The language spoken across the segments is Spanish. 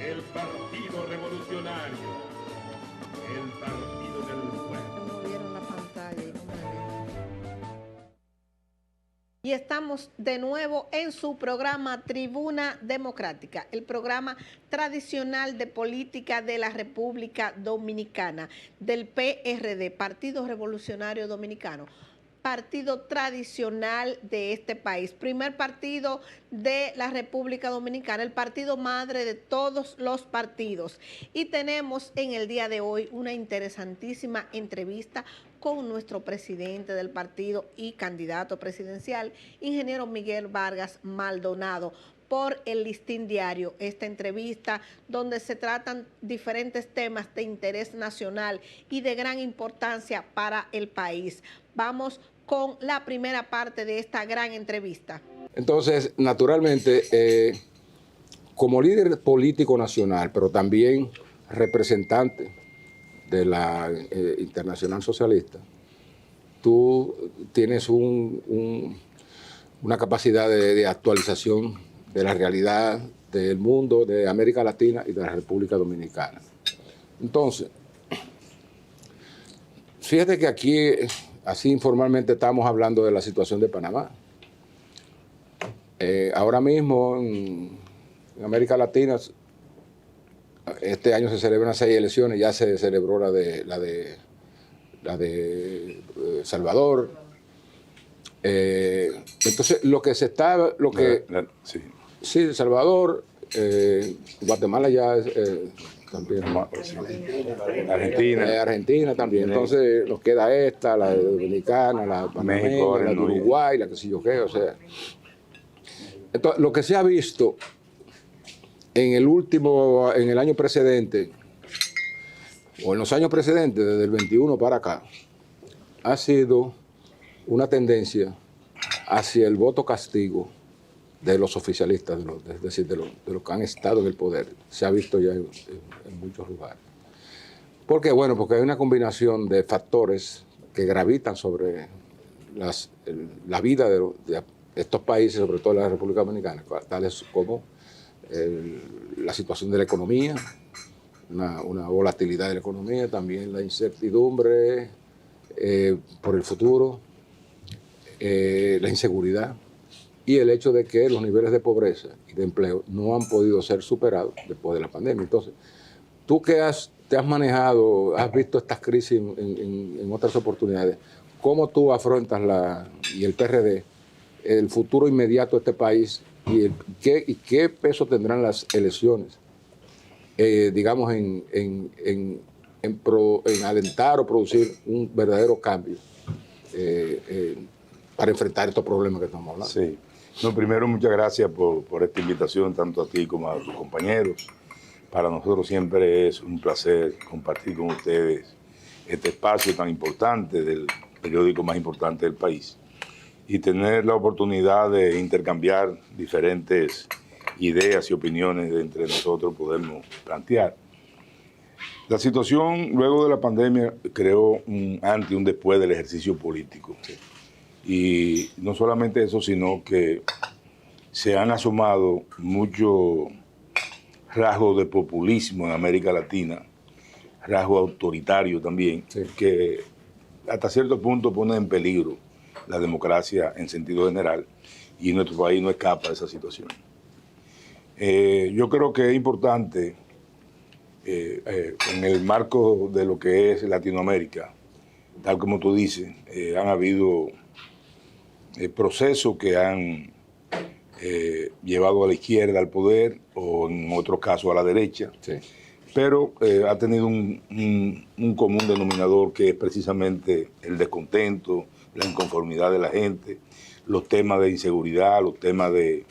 El Partido Revolucionario. El Partido del Pueblo. No vieron la pantalla y no me ven. Y estamos de nuevo en su programa Tribuna Democrática, el programa tradicional de política de la República Dominicana, del PRD, Partido Revolucionario Dominicano. Partido tradicional de este país, primer partido de la República Dominicana, el partido madre de todos los partidos. Y tenemos en el día de hoy una interesantísima entrevista con nuestro presidente del partido y candidato presidencial, ingeniero Miguel Vargas Maldonado, por el Listín Diario, esta entrevista donde se tratan diferentes temas de interés nacional y de gran importancia para el país. Vamos con la primera parte de esta gran entrevista. Entonces, naturalmente, como líder político nacional, pero también representante de la Internacional Socialista, tú tienes una capacidad de actualización de la realidad del mundo, de América Latina y de la República Dominicana. Entonces, fíjate que aquí, así informalmente, estamos hablando de la situación de Panamá. Ahora mismo en América Latina, este año se celebran 6 elecciones, ya se celebró la de Salvador. Entonces, lo que se está, sí, de Salvador, Guatemala ya también. Argentina también. Entonces nos queda esta, la dominicana, la panameña, la de Uruguay, la que sé yo qué, o sea. Entonces, lo que se ha visto en el año precedente, o en los años precedentes, desde el 21 para acá, ha sido una tendencia hacia el voto castigo de los oficialistas, es decir, de los que han estado en el poder. Se ha visto ya en muchos lugares. ¿Por qué? Bueno, porque hay una combinación de factores que gravitan sobre la vida de estos países, sobre todo la República Dominicana, tales como la situación de la economía, una volatilidad de la economía, también la incertidumbre por el futuro, la inseguridad y el hecho de que los niveles de pobreza y de empleo no han podido ser superados después de la pandemia. Entonces, tú que te has manejado, has visto estas crisis en otras oportunidades, ¿cómo tú afrontas y el PRD, el futuro inmediato de este país y qué peso tendrán las elecciones, digamos, en alentar o producir un verdadero cambio para enfrentar estos problemas que estamos hablando? Sí. No, primero, muchas gracias por esta invitación, tanto a ti como a tus compañeros. Para nosotros siempre es un placer compartir con ustedes este espacio tan importante del periódico más importante del país y tener la oportunidad de intercambiar diferentes ideas y opiniones de entre nosotros podemos plantear. La situación luego de la pandemia creó un antes y un después del ejercicio político. Sí. Y no solamente eso, sino que se han asomado muchos rasgos de populismo en América Latina, rasgos autoritarios también, sí, que hasta cierto punto ponen en peligro la democracia en sentido general, y nuestro país no escapa de esa situación. Yo creo que es importante, en el marco de lo que es Latinoamérica, tal como tú dices, han habido procesos que han llevado a la izquierda al poder o en otros casos a la derecha, sí, pero ha tenido un común denominador que es precisamente el descontento, la inconformidad de la gente, los temas de inseguridad, los temas de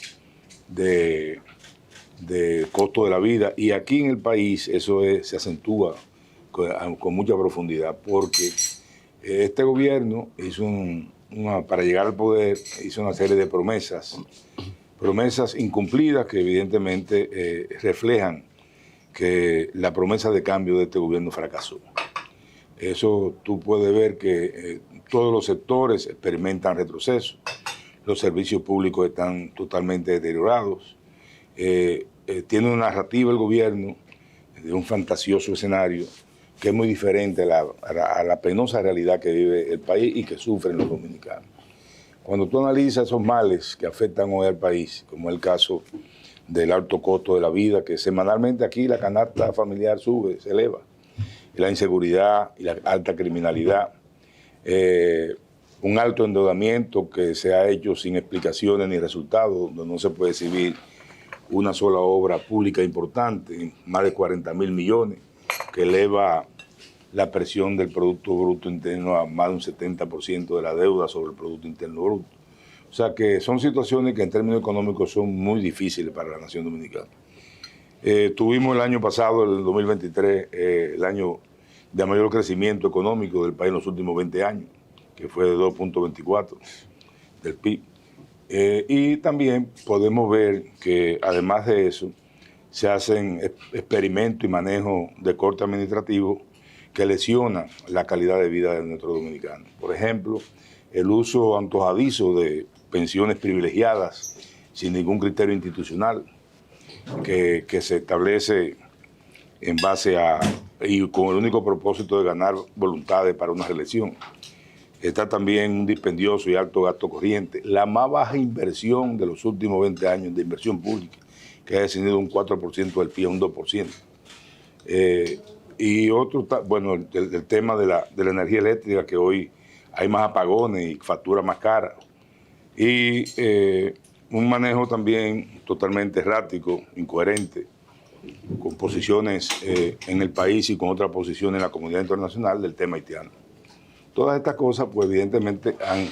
costo de la vida, y aquí en el país eso se acentúa con mucha profundidad porque este gobierno hizo para llegar al poder, hizo una serie de promesas incumplidas que evidentemente reflejan que la promesa de cambio de este gobierno fracasó. Eso tú puedes ver que todos los sectores experimentan retroceso, los servicios públicos están totalmente deteriorados, tiene una narrativa el gobierno de un fantasioso escenario que es muy diferente a la penosa realidad que vive el país y que sufren los dominicanos. Cuando tú analizas esos males que afectan hoy al país, como es el caso del alto costo de la vida, que semanalmente aquí la canasta familiar sube, se eleva, y la inseguridad y la alta criminalidad, un alto endeudamiento que se ha hecho sin explicaciones ni resultados, donde no se puede exhibir una sola obra pública importante, más de 40.000 millones, que eleva la presión del Producto Bruto Interno a más de un 70% de la deuda sobre el Producto Interno Bruto. O sea que son situaciones que en términos económicos son muy difíciles para la nación dominicana. Tuvimos el año pasado, el 2023, el año de mayor crecimiento económico del país en los últimos 20 años, que fue de 2.24 del PIB. Y también podemos ver que además de eso, se hacen experimentos y manejo de corte administrativo que lesionan la calidad de vida de nuestros dominicanos. Por ejemplo, el uso antojadizo de pensiones privilegiadas sin ningún criterio institucional que se establece en base a, y con el único propósito de ganar voluntades para una reelección. Está también un dispendioso y alto gasto corriente, la más baja inversión de los últimos 20 años de inversión pública, que ha descendido un 4% del PIB a un 2%. Y otro, bueno, el tema de la energía eléctrica, que hoy hay más apagones y facturas más caras. Y un manejo también totalmente errático, incoherente, con posiciones en el país y con otras posiciones en la comunidad internacional del tema haitiano. Todas estas cosas, pues evidentemente han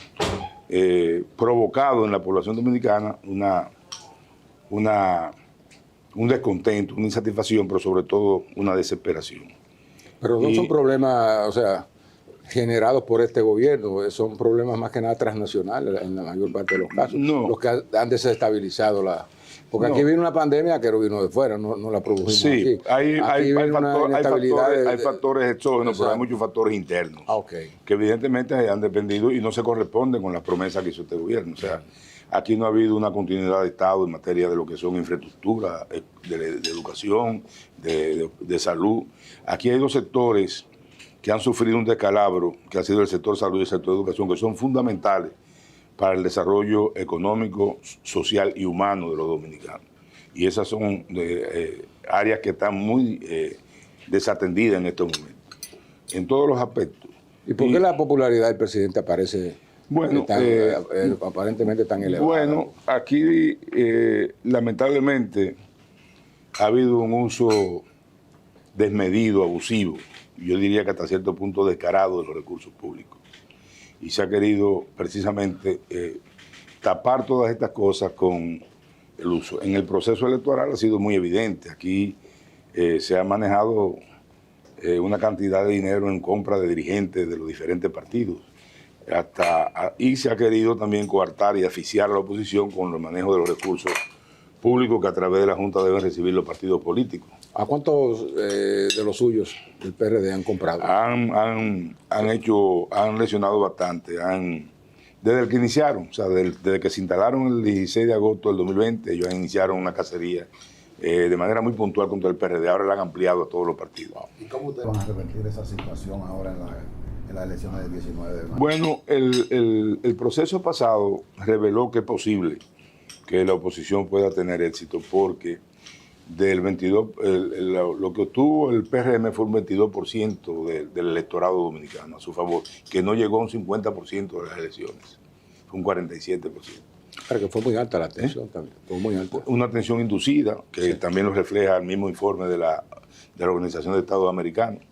provocado en la población dominicana un descontento, una insatisfacción, pero sobre todo una desesperación. Pero no son problemas, o sea, generados por este gobierno, son problemas más que nada transnacionales en la mayor parte de los casos, no, los que han desestabilizado la... Porque aquí vino una pandemia que no vino de fuera, no la produjimos sí, aquí. Hay factores exógenos, pero hay muchos factores internos que evidentemente han dependido y no se corresponden con las promesas que hizo este gobierno. O sea, aquí no ha habido una continuidad de Estado en materia de lo que son infraestructura, de educación, de salud. Aquí hay dos sectores que han sufrido un descalabro, que ha sido el sector salud y el sector educación, que son fundamentales para el desarrollo económico, social y humano de los dominicanos. Y esas son áreas que están muy desatendidas en estos momentos, en todos los aspectos. ¿Y por qué la popularidad del presidente aparece aparentemente tan elevada? Bueno, aquí lamentablemente ha habido un uso desmedido, abusivo, yo diría que hasta cierto punto descarado de los recursos públicos. Y se ha querido precisamente tapar todas estas cosas con el uso. En el proceso electoral ha sido muy evidente. Aquí se ha manejado una cantidad de dinero en compra de dirigentes de los diferentes partidos. Y se ha querido también coartar y asfixiar a la oposición con el manejo de los recursos públicos que a través de la Junta deben recibir los partidos políticos. ¿A cuántos de los suyos del PRD han comprado? Han lesionado bastante. Desde el que iniciaron, o sea, desde que se instalaron el 16 de agosto del 2020, ellos iniciaron una cacería de manera muy puntual contra el PRD. Ahora la han ampliado a todos los partidos. ¿Y cómo ustedes van a revertir esa situación ahora en las elecciones del 19 de mayo? Bueno, el proceso pasado reveló que es posible que la oposición pueda tener éxito, porque del 22, lo que obtuvo el PRM fue un 22% del electorado dominicano a su favor, que no llegó a un 50% de las elecciones, fue un 47%. Pero que fue muy alta la tensión también, fue muy alta. Una tensión inducida, que también lo refleja el mismo informe de la Organización de Estados Americanos.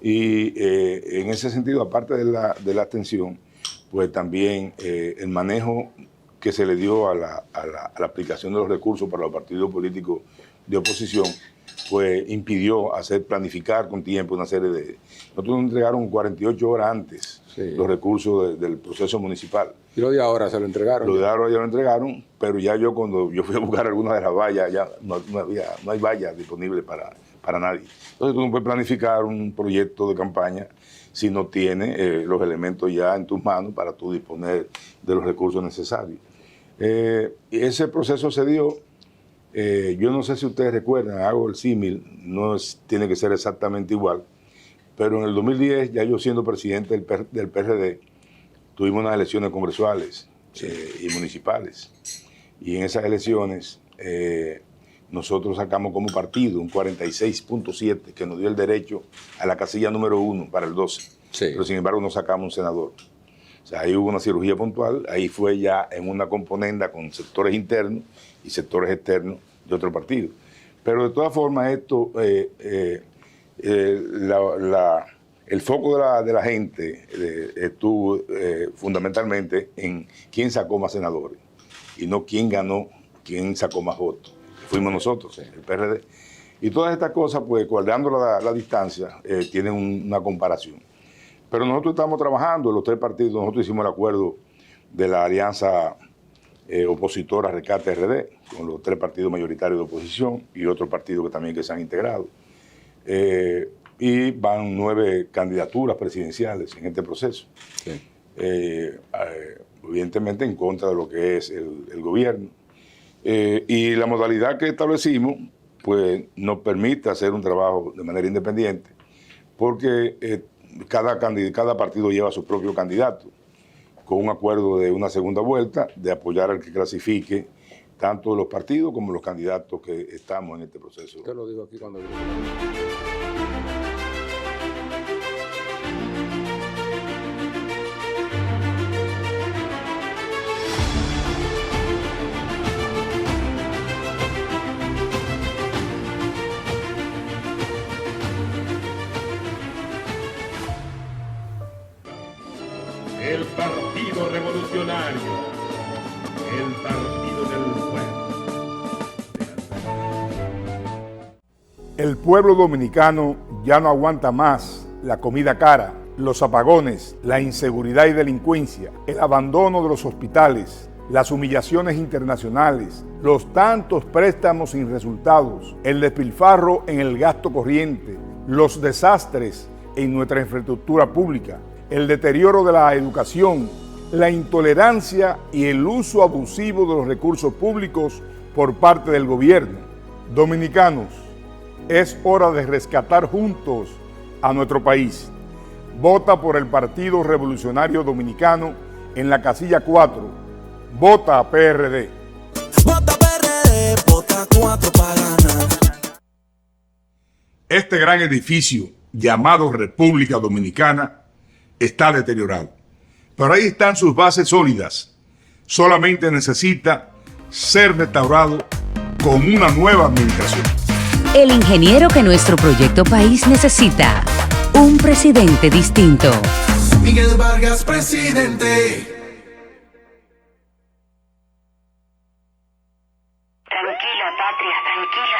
Y en ese sentido, aparte de la tensión, pues también el manejo que se le dio a la aplicación de los recursos para los partidos políticos de oposición, pues impidió planificar con tiempo una serie de... Nosotros nos entregaron 48 horas antes los recursos del proceso municipal. ¿Y lo de ahora se lo entregaron? Lo de ahora ya lo entregaron, pero ya cuando yo fui a buscar algunas de las vallas, ya no hay vallas disponibles para nadie. Entonces tú no puedes planificar un proyecto de campaña si no tienes los elementos ya en tus manos para tú disponer de los recursos necesarios. Ese proceso se dio Yo no sé si ustedes recuerdan, hago el símil, tiene que ser exactamente igual, pero en el 2010, ya yo siendo presidente del PRD, tuvimos unas elecciones congresuales y municipales. Y en esas elecciones nosotros sacamos como partido un 46.7 que nos dio el derecho a la casilla número 1 para el 12. Sí. Pero sin embargo no sacamos un senador. O sea, ahí hubo una cirugía puntual, ahí fue ya en una componenda con sectores internos y sectores externos de otro partido. Pero de todas formas esto, el foco de la gente estuvo fundamentalmente en quién sacó más senadores y no quién ganó, quién sacó más votos. Fuimos nosotros, el PRD. Y todas estas cosas, pues, guardando la distancia, tienen una comparación. Pero nosotros estamos trabajando, los tres partidos, nosotros hicimos el acuerdo de la alianza opositora Rescate RD, con los tres partidos mayoritarios de oposición y otros partidos que se han integrado. Y van 9 candidaturas presidenciales en este proceso. Sí. Evidentemente en contra de lo que es el gobierno. Y la modalidad que establecimos, pues nos permite hacer un trabajo de manera independiente, porque cada partido lleva su propio candidato, con un acuerdo de una segunda vuelta, de apoyar al que clasifique, tanto los partidos como los candidatos que estamos en este proceso. Te lo digo aquí cuando... El Partido Revolucionario, el Partido del Pueblo. El pueblo dominicano ya no aguanta más la comida cara, los apagones, la inseguridad y delincuencia, el abandono de los hospitales, las humillaciones internacionales, los tantos préstamos sin resultados, el despilfarro en el gasto corriente, los desastres en nuestra infraestructura pública, el deterioro de la educación, la intolerancia y el uso abusivo de los recursos públicos por parte del gobierno. Dominicanos, es hora de rescatar juntos a nuestro país. Vota por el Partido Revolucionario Dominicano en la casilla 4. Vota PRD. Vota PRD, vota 4 para ganar. Este gran edificio llamado República Dominicana está deteriorado, pero ahí están sus bases sólidas. Solamente necesita ser restaurado con una nueva administración. El ingeniero que nuestro proyecto país necesita. Un presidente distinto. Miguel Vargas, presidente. Tranquila, Patria, tranquila.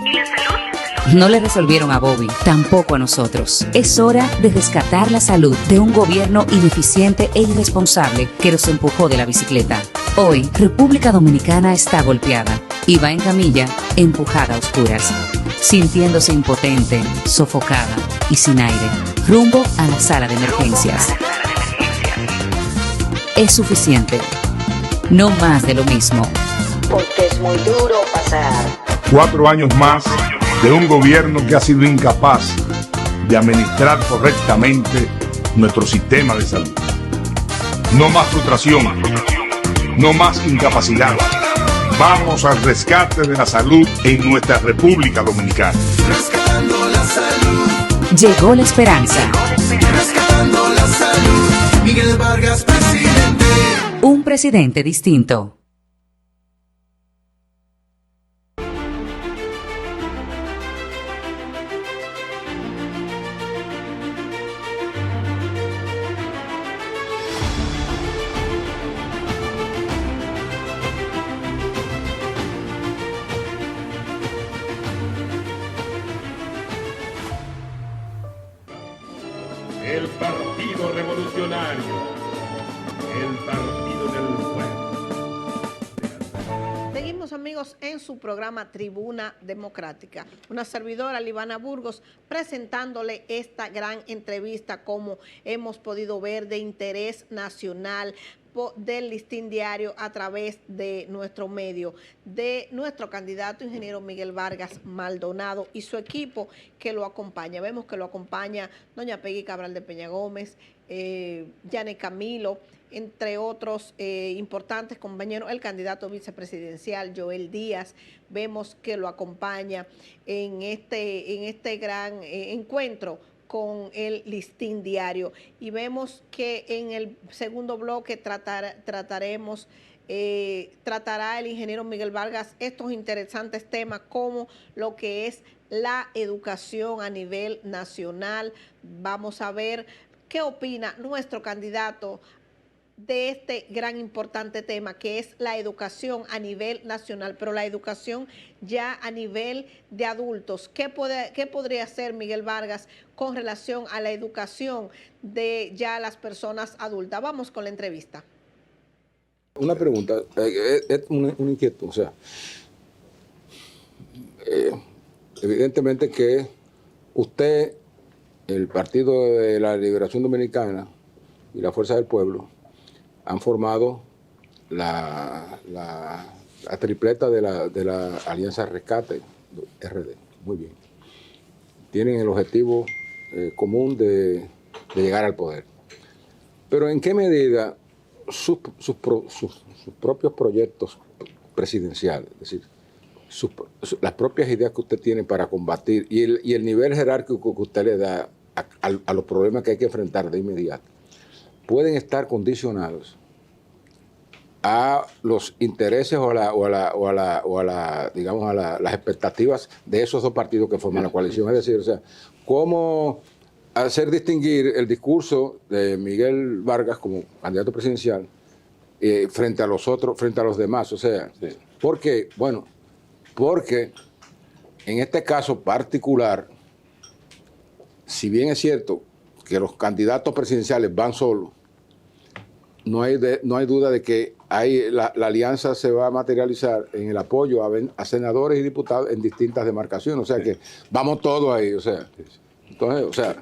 ¿Y la salud? No le resolvieron a Bobby, tampoco a nosotros. Es hora de rescatar la salud de un gobierno ineficiente e irresponsable que nos empujó de la bicicleta. Hoy, República Dominicana está golpeada y va en camilla, empujada a oscuras, sintiéndose impotente, sofocada y sin aire, rumbo a la sala de emergencias. Es suficiente. No más de lo mismo. Porque es muy duro pasar. 4 años más de un gobierno que ha sido incapaz de administrar correctamente nuestro sistema de salud. No más frustración, no más incapacidad. Vamos al rescate de la salud en nuestra República Dominicana. Rescatando la salud. Llegó la esperanza. Rescatando la salud. Miguel Vargas, presidente. Un presidente distinto. El Partido Revolucionario, el Partido del Pueblo. Seguimos, amigos, en su programa Tribuna Democrática. Una servidora, Livana Burgos, presentándole esta gran entrevista, como hemos podido ver, de interés nacional, del Listín Diario a través de nuestro medio, de nuestro candidato ingeniero Miguel Vargas Maldonado y su equipo que lo acompaña. Vemos que lo acompaña doña Peggy Cabral de Peña Gómez, Yané Camilo, entre otros importantes compañeros, el candidato vicepresidencial Joel Díaz. Vemos que lo acompaña en este gran encuentro con el Listín Diario, y vemos que en el segundo bloque tratará el ingeniero Miguel Vargas estos interesantes temas como lo que es la educación a nivel nacional. Vamos a ver qué opina nuestro candidato de este gran importante tema que es la educación a nivel nacional, pero la educación ya a nivel de adultos. ¿Qué podría hacer Miguel Vargas con relación a la educación de ya las personas adultas? Vamos con la entrevista. Una pregunta, es una inquietud, o sea, evidentemente que usted, el Partido de la Liberación Dominicana y la Fuerza del Pueblo han formado la tripleta de la Alianza Rescate RD. Muy bien. Tienen el objetivo común de llegar al poder. Pero ¿en qué medida sus propios proyectos presidenciales, es decir, las propias ideas que usted tiene para combatir y el nivel jerárquico que usted le da a los problemas que hay que enfrentar de inmediato, pueden estar condicionados a los intereses o a las expectativas de esos dos partidos que forman la coalición? Es decir, o sea, cómo hacer distinguir el discurso de Miguel Vargas como candidato presidencial frente a los otros, frente a los demás. O sea, sí. ¿Por qué? Bueno, porque en este caso particular, si bien es cierto que los candidatos presidenciales van solos, no hay duda de que la alianza se va a materializar en el apoyo a senadores y diputados en distintas demarcaciones. O sea, que vamos todos ahí. O sea, entonces,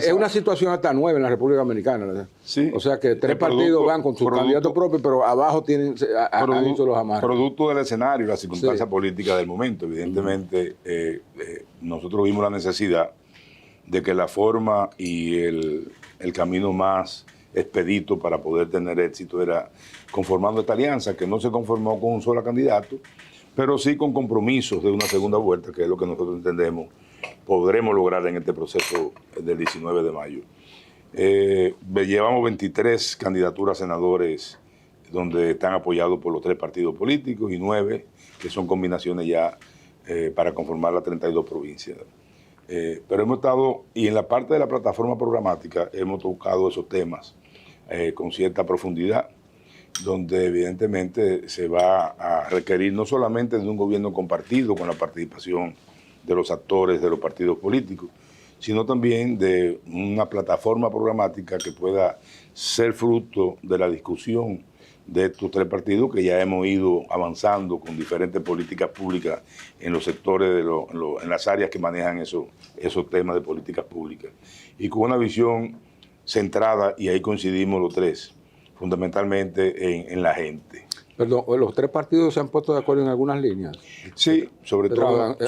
es una situación hasta nueva en la República Dominicana, ¿verdad? Sí. O sea, que tres partidos van con sus candidatos propios, pero abajo han hecho los amarres. Producto del escenario, la circunstancia política del momento. Evidentemente, nosotros vimos la necesidad de que la forma y el camino más expedito para poder tener éxito era conformando esta alianza, que no se conformó con un solo candidato, pero sí con compromisos de una segunda vuelta, que es lo que nosotros entendemos podremos lograr en este proceso del 19 de mayo. Llevamos 23 candidaturas a senadores donde están apoyados por los 3 partidos políticos y 9 que son combinaciones ya para conformar las 32 provincias. Pero hemos estado, y en la parte de la plataforma programática, hemos tocado esos temas con cierta profundidad, donde evidentemente se va a requerir no solamente de un gobierno compartido con la participación de los actores de los partidos políticos, sino también de una plataforma programática que pueda ser fruto de la discusión de estos 3 partidos que ya hemos ido avanzando con diferentes políticas públicas en los sectores, en las áreas que manejan esos temas de políticas públicas. Y con una visión centrada, y ahí coincidimos los 3, fundamentalmente en la gente. Perdón, los 3 partidos se han puesto de acuerdo en algunas líneas. Sí, sobre todo lo que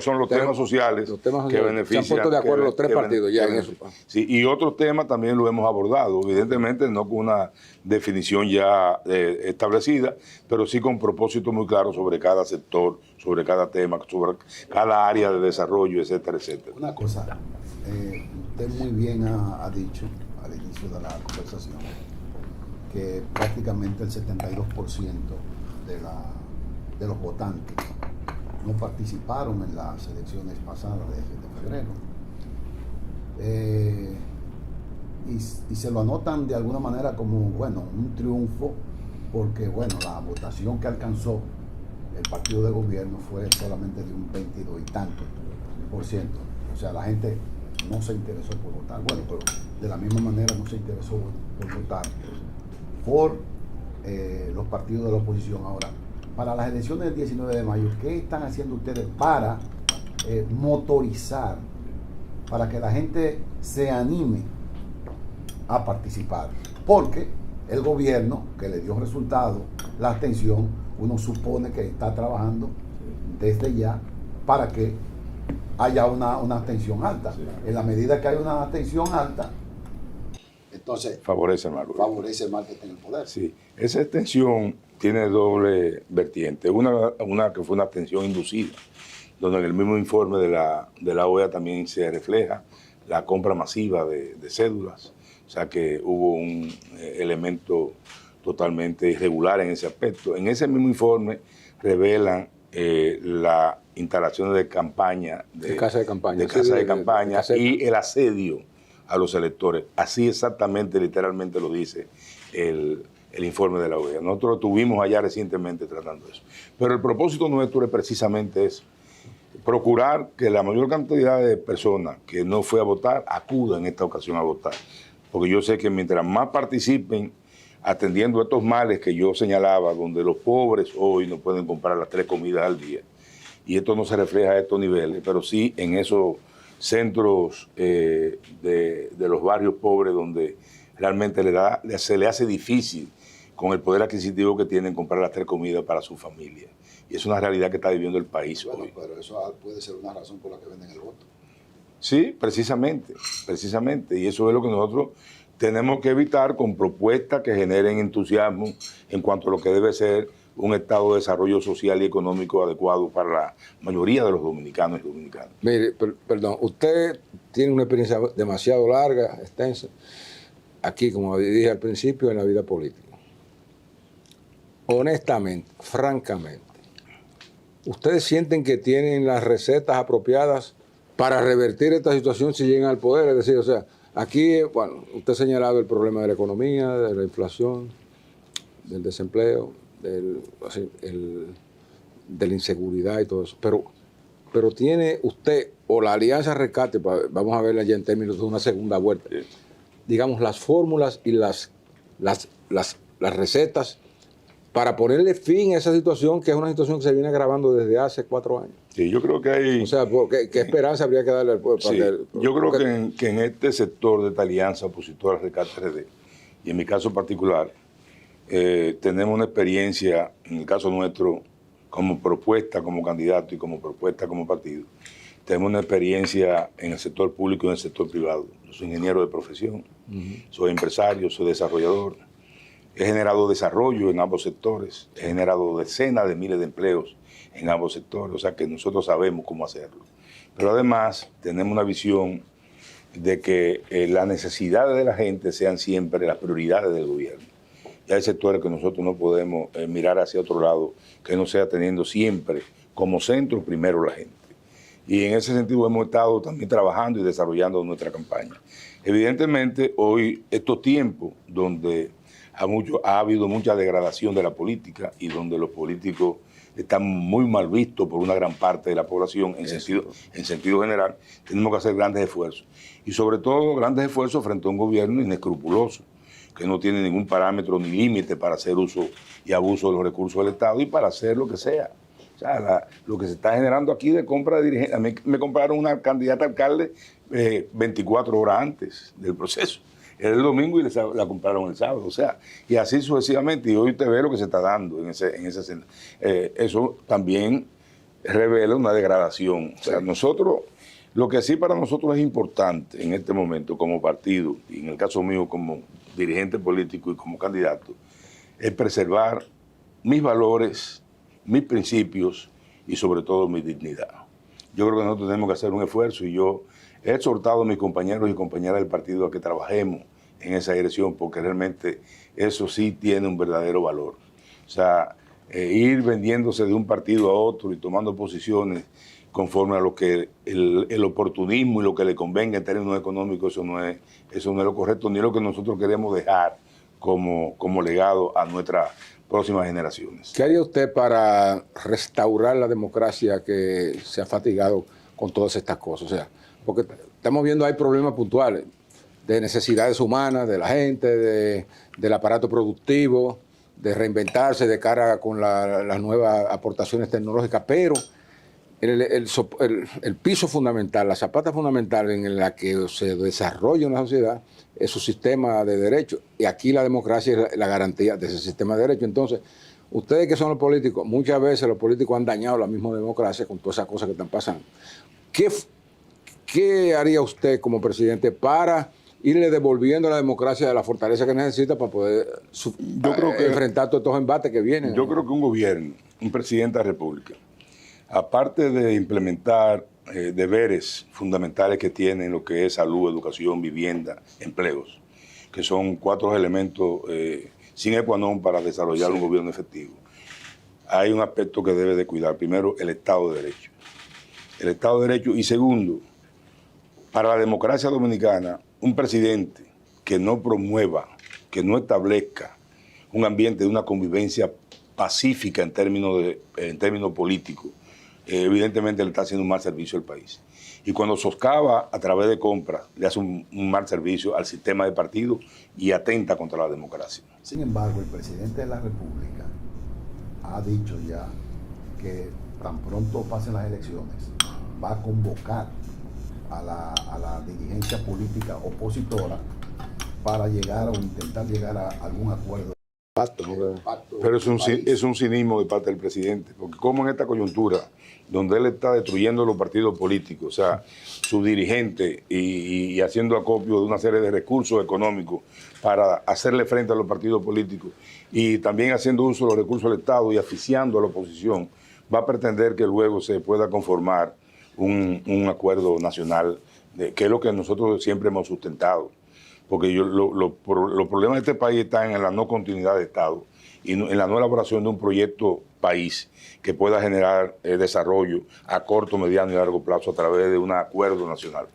son los temas sociales que benefician. Se han puesto de acuerdo los 3 partidos ya en eso. Sí, y otros temas también lo hemos abordado, evidentemente no con una definición ya establecida, pero sí con propósito muy claro sobre cada sector, sobre cada tema, sobre cada área de desarrollo, etcétera, etcétera. Una cosa, usted muy bien ha dicho al inicio de la conversación que prácticamente el 72% de los votantes no participaron en las elecciones pasadas de febrero. Y se lo anotan de alguna manera como, bueno, un triunfo, porque, bueno, la votación que alcanzó el partido de gobierno fue solamente de un 22 y tanto %. O sea, la gente no se interesó por votar. Bueno, pero de la misma manera no se interesó por votar por los partidos de la oposición. Ahora, para las elecciones del 19 de mayo, ¿qué están haciendo ustedes para motorizar, para que la gente se anime a participar, porque el gobierno que le dio resultado, la abstención, uno supone que está trabajando desde ya para que haya una abstención alta. En la medida que hay una abstención alta, entonces favorece el mal que esté en el poder. Sí, esa abstención tiene doble vertiente. Una que fue una abstención inducida, donde en el mismo informe de la OEA también se refleja la compra masiva de cédulas. O sea que hubo un elemento totalmente irregular en ese aspecto. En ese mismo informe revelan la instalación de campaña, de casa de campaña y el asedio a los electores. Así exactamente, literalmente lo dice el informe de la OEA. Nosotros estuvimos allá recientemente tratando eso. Pero el propósito nuestro es precisamente eso: procurar que la mayor cantidad de personas que no fue a votar acuda en esta ocasión a votar. Porque yo sé que mientras más participen atendiendo estos males que yo señalaba, donde los pobres hoy no pueden comprar las 3 comidas al día, y esto no se refleja a estos niveles, pero sí en esos centros de los barrios pobres donde realmente se le hace difícil con el poder adquisitivo que tienen comprar las 3 comidas para su familia. Y es una realidad que está viviendo el país hoy. Pero eso puede ser una razón por la que venden el voto. Sí, precisamente. Y eso es lo que nosotros tenemos que evitar con propuestas que generen entusiasmo en cuanto a lo que debe ser un estado de desarrollo social y económico adecuado para la mayoría de los dominicanos y dominicanas. Mire, perdón, usted tiene una experiencia demasiado larga, extensa, aquí, como dije al principio, en la vida política. Honestamente, francamente, ¿ustedes sienten que tienen las recetas apropiadas para revertir esta situación si llegan al poder? Es decir, o sea, aquí, bueno, usted ha señalado el problema de la economía, de la inflación, del desempleo, de la inseguridad y todo eso. Pero tiene usted, o la Alianza Rescate, vamos a verla ya en términos de una segunda vuelta, digamos, las fórmulas y las recetas para ponerle fin a esa situación, que es una situación que se viene agravando desde hace 4 años. Sí, yo creo que hay... O sea, ¿qué esperanza habría que darle al pueblo? Sí, yo creo que en este sector de esta alianza opositora al Rescate RD, y en mi caso particular, tenemos una experiencia, en el caso nuestro, como propuesta como candidato y como propuesta como partido, tenemos una experiencia en el sector público y en el sector privado. Yo soy ingeniero de profesión, soy empresario, soy desarrollador, he generado desarrollo en ambos sectores, he generado decenas de miles de empleos en ambos sectores, o sea que nosotros sabemos cómo hacerlo. Pero además tenemos una visión de que las necesidades de la gente sean siempre las prioridades del gobierno. Y hay sectores que nosotros no podemos mirar hacia otro lado, que no sea teniendo siempre como centro primero la gente. Y en ese sentido hemos estado también trabajando y desarrollando nuestra campaña. Evidentemente, hoy, estos tiempos donde ha habido mucha degradación de la política y donde los políticos están muy mal vistos por una gran parte de la población en sentido general, tenemos que hacer grandes esfuerzos. Y sobre todo grandes esfuerzos frente a un gobierno inescrupuloso, que no tiene ningún parámetro ni límite para hacer uso y abuso de los recursos del Estado y para hacer lo que sea. O sea, lo que se está generando aquí de compra de dirigentes. A mí me compraron una candidata a alcalde 24 horas antes del proceso. Era el domingo y la compraron el sábado. O sea, y así sucesivamente. Y hoy usted ve lo que se está dando en ese eso también revela una degradación. O sea, nosotros, lo que sí para nosotros es importante en este momento como partido, y en el caso mío como dirigente político y como candidato, es preservar mis valores, mis principios y sobre todo mi dignidad. Yo creo que nosotros tenemos que hacer un esfuerzo y yo he exhortado a mis compañeros y compañeras del partido a que trabajemos en esa dirección porque realmente eso sí tiene un verdadero valor. O sea, ir vendiéndose de un partido a otro y tomando posiciones conforme a lo que el oportunismo y lo que le convenga en términos económicos, eso no es lo correcto ni lo que nosotros queremos dejar como legado a nuestras próximas generaciones. ¿Qué haría usted para restaurar la democracia que se ha fatigado con todas estas cosas? O sea, porque estamos viendo hay problemas puntuales de necesidades humanas de la gente, del aparato productivo, de reinventarse de cara con las nuevas aportaciones tecnológicas, pero el piso fundamental, la zapata fundamental en la que se desarrolla una sociedad es su sistema de derechos. Y aquí la democracia es la garantía de ese sistema de derechos. Entonces, ustedes que son los políticos, muchas veces los políticos han dañado la misma democracia con todas esas cosas que están pasando. ¿Qué haría usted como presidente para irle devolviendo a la democracia de la fortaleza que necesita para poder enfrentar todos estos embates que vienen? Yo creo que un gobierno, un presidente de la República, aparte de implementar deberes fundamentales que tienen lo que es salud, educación, vivienda, empleos, que son 4 elementos sine qua non para desarrollar un gobierno efectivo, hay un aspecto que debe de cuidar. Primero, el Estado de Derecho. El Estado de Derecho. Y segundo, para la democracia dominicana, un presidente que no promueva, que no establezca un ambiente de una convivencia pacífica en términos políticos, evidentemente le está haciendo un mal servicio al país. Y cuando socava a través de compras, le hace un mal servicio al sistema de partidos y atenta contra la democracia. Sin embargo, el presidente de la República ha dicho ya que tan pronto pasen las elecciones, va a convocar a la dirigencia política opositora para llegar o intentar llegar a algún acuerdo. Pero es un cinismo de parte del presidente, porque como en esta coyuntura, donde él está destruyendo los partidos políticos, o sea, su dirigente y haciendo acopio de una serie de recursos económicos para hacerle frente a los partidos políticos y también haciendo uso de los recursos del Estado y asfixiando a la oposición, va a pretender que luego se pueda conformar un acuerdo nacional, que es lo que nosotros siempre hemos sustentado. Porque los problemas de este país están en la no continuidad de Estado y en la no elaboración de un proyecto país que pueda generar desarrollo a corto, mediano y largo plazo a través de un acuerdo nacional.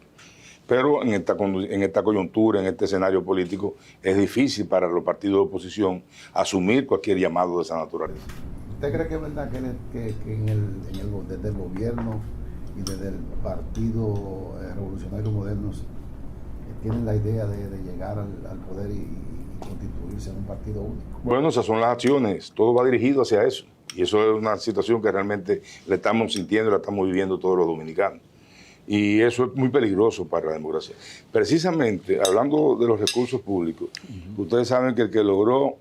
Pero en esta coyuntura, en este escenario político, es difícil para los partidos de oposición asumir cualquier llamado de esa naturaleza. ¿Usted cree que es verdad que desde el gobierno y desde el Partido Revolucionario Moderno tienen la idea de llegar al poder y constituirse en un partido único? Bueno, esas son las acciones, todo va dirigido hacia eso. Y eso es una situación que realmente le estamos sintiendo, la estamos viviendo todos los dominicanos. Y eso es muy peligroso para la democracia. Precisamente, hablando de los recursos públicos, ustedes saben que el que logró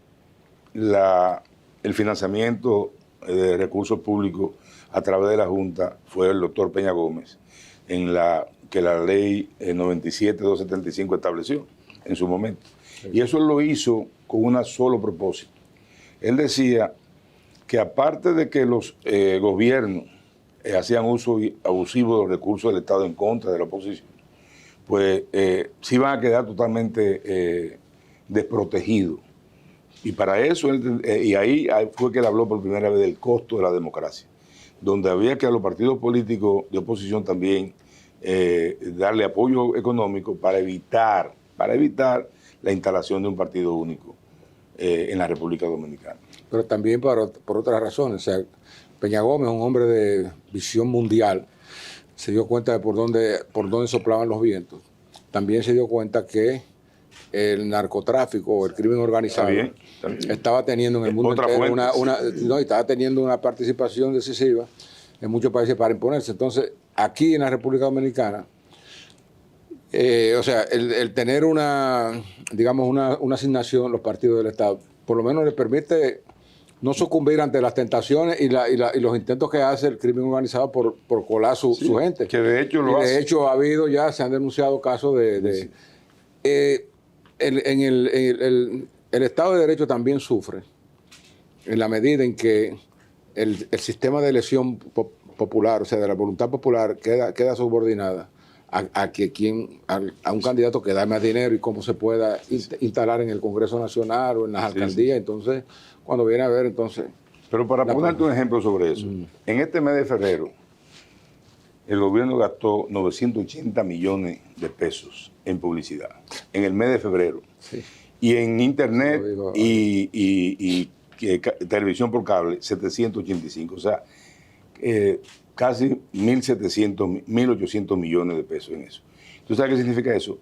el financiamiento de recursos públicos a través de la Junta fue el doctor Peña Gómez, que la ley 97-275 estableció en su momento. Y eso él lo hizo con un solo propósito. Él decía que aparte de que los gobiernos hacían uso abusivo de los recursos del Estado en contra de la oposición, pues sí van a quedar totalmente desprotegidos. Y para eso, y ahí fue que él habló por primera vez del costo de la democracia, donde había que a los partidos políticos de oposición también darle apoyo económico para evitar la instalación de un partido único en la República Dominicana. Pero también por otras razones. O sea, Peña Gómez, un hombre de visión mundial, se dio cuenta de por dónde soplaban los vientos. También se dio cuenta que el narcotráfico o el crimen organizado estaba teniendo en el mundo entero estaba teniendo una participación decisiva en muchos países para imponerse. Entonces, aquí en la República Dominicana, el tener una asignación, los partidos del Estado, por lo menos le permite no sucumbir ante las tentaciones y los intentos que hace el crimen organizado por colar su gente. Que de hecho lo hace. De hecho, se han denunciado casos el Estado de Derecho también sufre en la medida en que el sistema de elección popular, o sea, de la voluntad popular, queda subordinada a un candidato que da más dinero y cómo se pueda instalar en el Congreso Nacional o en las alcaldías. Entonces, cuando viene a ver, entonces... Pero para ponerte un ejemplo sobre eso, en este mes de febrero, el gobierno gastó 980 millones de pesos en publicidad, en el mes de febrero. Sí. Y en internet y televisión por cable, 785. O sea, casi 1.700, 1.800 millones de pesos en eso. ¿Tú sabes qué significa eso?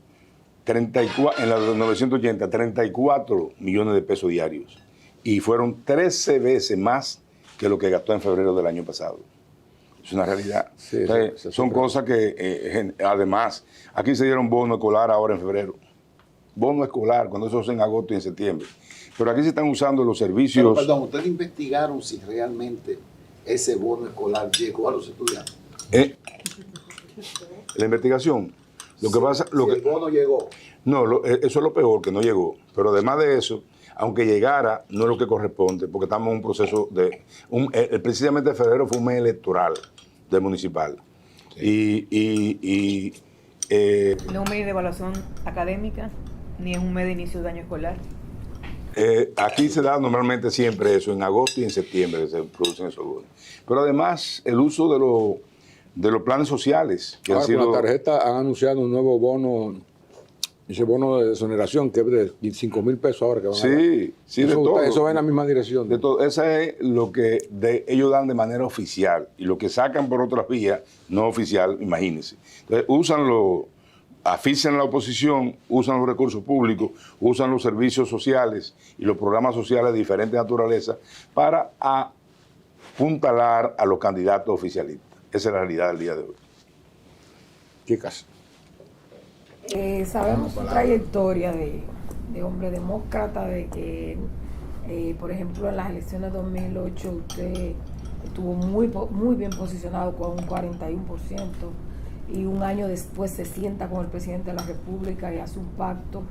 En los 980, 34 millones de pesos diarios. Y fueron 13 veces más que lo que gastó en febrero del año pasado. Es una realidad. Sí, O sea, sí, son cosas que, además, aquí se dieron bono escolar ahora en febrero. Bono escolar, cuando eso es en agosto y en septiembre. Pero aquí se están usando los servicios. Pero, perdón, ¿ustedes investigaron si realmente ese bono escolar llegó a los estudiantes? La investigación. Lo que pasa, el bono llegó. No, eso es lo peor, que no llegó. Pero además de eso, aunque llegara, no es lo que corresponde, porque estamos en un proceso de... precisamente febrero fue un mes electoral del municipal. Sí. No es un mes de evaluación académica, ni es un mes de inicio de año escolar. Aquí se da normalmente siempre eso, en agosto y en septiembre se producen esos bonos. Pero además, el uso de los planes sociales. Que ahora, han sido... con la tarjeta han anunciado un nuevo bono, ese bono de exoneración, que es de 5,000 pesos ahora que van a dar. Sí, de todo. Eso va en la misma dirección. De todo. Esa es lo que ellos dan de manera oficial. Y lo que sacan por otras vías, no oficial, imagínense. Entonces, asfixian a la oposición, usan los recursos públicos, usan los servicios sociales y los programas sociales de diferente naturaleza para apuntalar a los candidatos oficialistas. Esa es la realidad del día de hoy. Chicas. Sabemos su trayectoria de hombre demócrata, de que, por ejemplo, en las elecciones de 2008 usted estuvo muy bien posicionado con un 41%, y un año después se sienta con el presidente de la República y hace un pacto,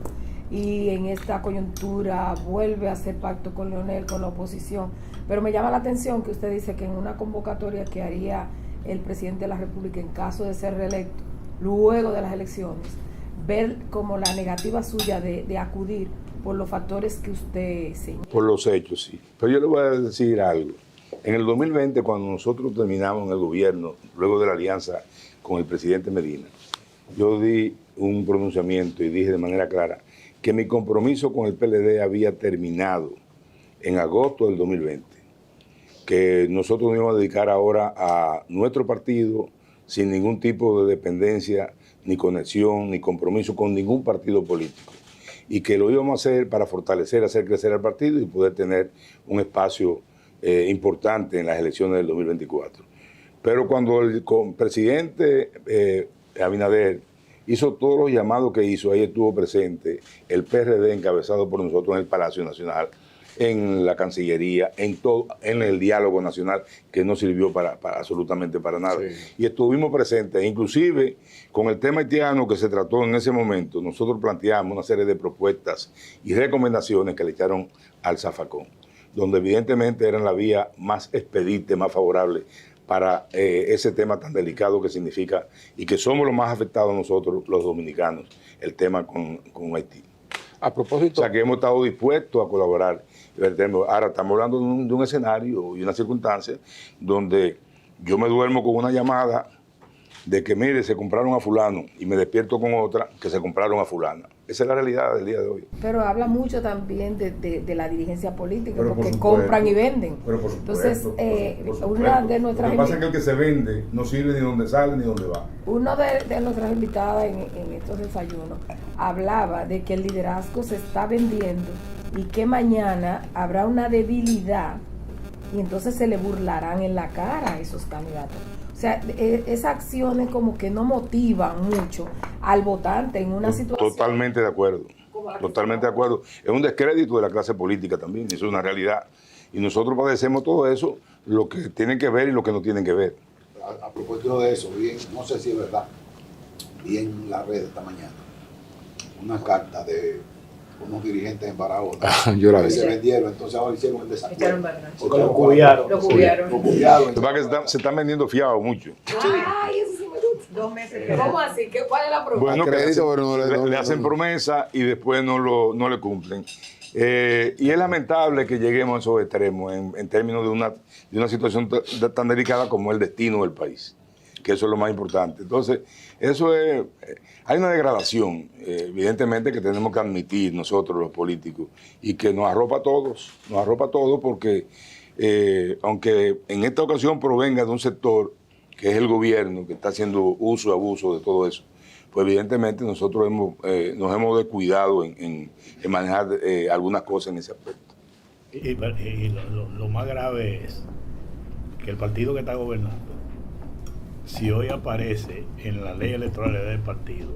y en esta coyuntura vuelve a hacer pacto con Leonel, con la oposición. Pero me llama la atención que usted dice que en una convocatoria que haría el presidente de la República en caso de ser reelecto, luego de las elecciones, ver como la negativa suya de acudir por los factores que usted señala. Por los hechos, sí. Pero yo le voy a decir algo. En el 2020, cuando nosotros terminamos en el gobierno, luego de la alianza con el presidente Medina, yo di un pronunciamiento y dije de manera clara que mi compromiso con el PLD había terminado en agosto del 2020, que nosotros nos íbamos a dedicar ahora a nuestro partido sin ningún tipo de dependencia, ni conexión, ni compromiso con ningún partido político, y que lo íbamos a hacer para fortalecer, hacer crecer al partido y poder tener un espacio importante en las elecciones del 2024. Pero cuando el presidente Abinader hizo todos los llamados que hizo, ahí estuvo presente el PRD encabezado por nosotros en el Palacio Nacional, en la Cancillería, en el diálogo nacional, que no sirvió absolutamente para nada. Sí. Y estuvimos presentes, inclusive con el tema haitiano que se trató en ese momento, nosotros planteamos una serie de propuestas y recomendaciones que le echaron al zafacón, donde evidentemente eran la vía más expedita, más favorable para ese tema tan delicado que significa, y que somos los más afectados nosotros, los dominicanos, el tema con Haití. A propósito... O sea, que hemos estado dispuestos a colaborar. Ahora estamos hablando de un escenario y una circunstancia donde yo me duermo con una llamada de que, mire, se compraron a fulano, y me despierto con otra que se compraron a fulana. Esa es la realidad del día de hoy. Pero habla mucho también de la dirigencia política, pero porque compran y venden. Pero por supuesto, entonces, una de nuestras... Lo que pasa es que el que se vende no sirve ni donde sale ni donde va. Una de nuestras invitadas en estos desayunos hablaba de que el liderazgo se está vendiendo y que mañana habrá una debilidad y entonces se le burlarán en la cara a esos candidatos. O sea, esas acciones como que no motivan mucho al votante en una situación... Totalmente de acuerdo, totalmente de acuerdo. Es un descrédito de la clase política también, eso es una realidad. Y nosotros padecemos todo eso, lo que tienen que ver y lo que no tienen que ver. A propósito de eso, bien, no sé si es verdad, vi en la red esta mañana una carta de unos dirigentes en Barahona que se vendieron, entonces ahora hicieron el desacuerdo. Porque lo cubriaron. Lo cubriaron. Se están vendiendo fiados mucho. Ay, eso sí me gusta. 2 meses. ¿Cómo así? ¿Cuál es la promesa? Bueno, le hacen promesa y después no le cumplen. Y es lamentable que lleguemos a esos extremos en términos de una situación tan delicada como el destino del país, que eso es lo más importante. Entonces, hay una degradación, evidentemente, que tenemos que admitir nosotros los políticos, y que nos arropa a todos porque aunque en esta ocasión provenga de un sector que es el gobierno, que está haciendo uso y abuso de todo eso, pues evidentemente nosotros nos hemos descuidado en manejar algunas cosas en ese aspecto. Y lo más grave es que el partido que está gobernando si hoy aparece en la ley electoral del partido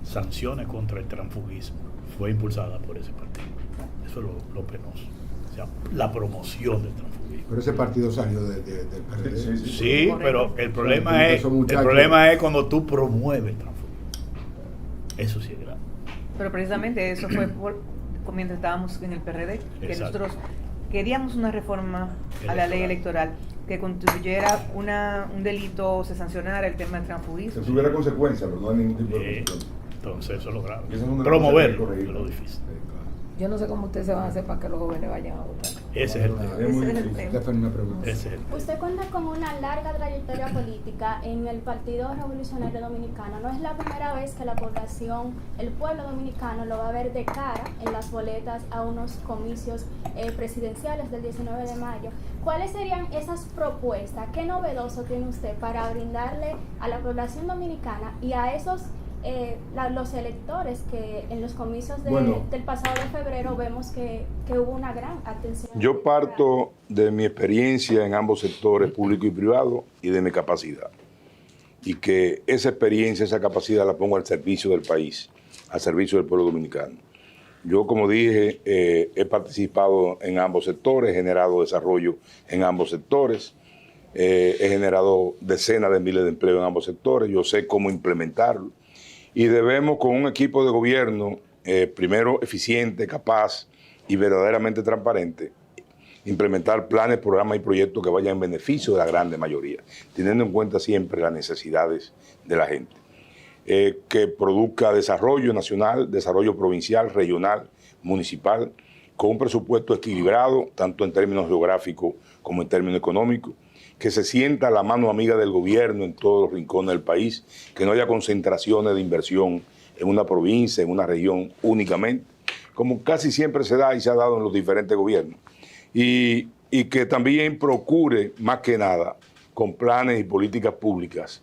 sanciones contra el transfugismo, fue impulsada por ese partido. Eso es lo penoso. O sea, la promoción del transfugismo. Pero ese partido salió del PRD. Sí, pero el problema es cuando tú promueves el transfugismo. Eso sí es grave. Pero precisamente eso fue mientras estábamos en el PRD, que Exacto. nosotros queríamos una reforma a la ley electoral que constituyera un delito o se sancionara el tema del transfugismo. Se tuviera consecuencias, pero no hay ningún tipo de consecuencia. Entonces eso es lo grave. Eso es una Promoverlo cosa que hay es que lo difícil. Yo no sé cómo ustedes se van a hacer para que los jóvenes vayan a votar. Ese es el tema. Ese es el tema. Ese es el tema. Usted cuenta con una larga trayectoria política en el Partido Revolucionario Dominicano. No es la primera vez que la población, el pueblo dominicano, lo va a ver de cara en las boletas a unos comicios presidenciales del 19 de mayo. ¿Cuáles serían esas propuestas? ¿Qué novedoso tiene usted para brindarle a la población dominicana y a esos los electores que en los comicios del pasado de febrero vemos que hubo una gran atención? Yo parto de mi experiencia en ambos sectores, público y privado, y de mi capacidad. Y que esa experiencia, esa capacidad la pongo al servicio del país, al servicio del pueblo dominicano. Yo, como dije, he participado en ambos sectores, he generado desarrollo en ambos sectores, he generado decenas de miles de empleos en ambos sectores, yo sé cómo implementarlo. Y debemos, con un equipo de gobierno, primero eficiente, capaz y verdaderamente transparente, implementar planes, programas y proyectos que vayan en beneficio de la grande mayoría, teniendo en cuenta siempre las necesidades de la gente. Que produzca desarrollo nacional, desarrollo provincial, regional, municipal, con un presupuesto equilibrado, tanto en términos geográficos como en términos económicos, que se sienta la mano amiga del gobierno en todos los rincones del país, que no haya concentraciones de inversión en una provincia, en una región únicamente, como casi siempre se da y se ha dado en los diferentes gobiernos. Y que también procure, más que nada, con planes y políticas públicas,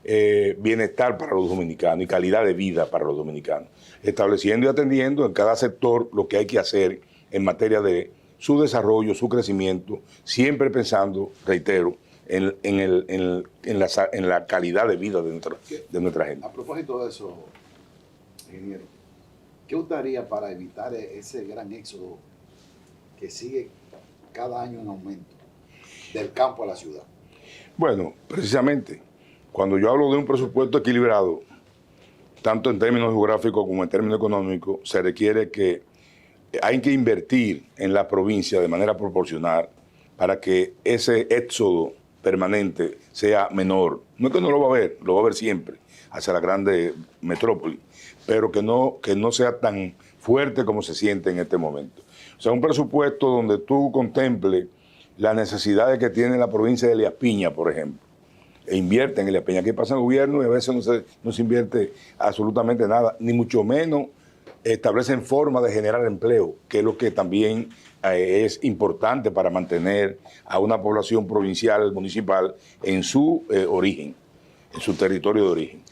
bienestar para los dominicanos y calidad de vida para los dominicanos, estableciendo y atendiendo en cada sector lo que hay que hacer en materia de su desarrollo, su crecimiento, siempre pensando, reitero, en la calidad de vida de nuestra gente. A propósito de eso, ingeniero, ¿qué usted haría para evitar ese gran éxodo que sigue cada año en aumento del campo a la ciudad? Bueno, precisamente, cuando yo hablo de un presupuesto equilibrado, tanto en términos geográficos como en términos económicos, se requiere que hay que invertir en la provincia de manera proporcional para que ese éxodo permanente sea menor. No es que no lo va a haber, lo va a haber siempre hacia la grande metrópoli, pero que no sea tan fuerte como se siente en este momento. O sea, un presupuesto donde tú contemples las necesidades que tiene la provincia de Elías Piña, por ejemplo, e invierte en Elías Piña. Aquí pasa el gobierno y a veces no se invierte absolutamente nada, ni mucho menos establecen formas de generar empleo, que es lo que también es importante para mantener a una población provincial, municipal, en su origen, en su territorio de origen.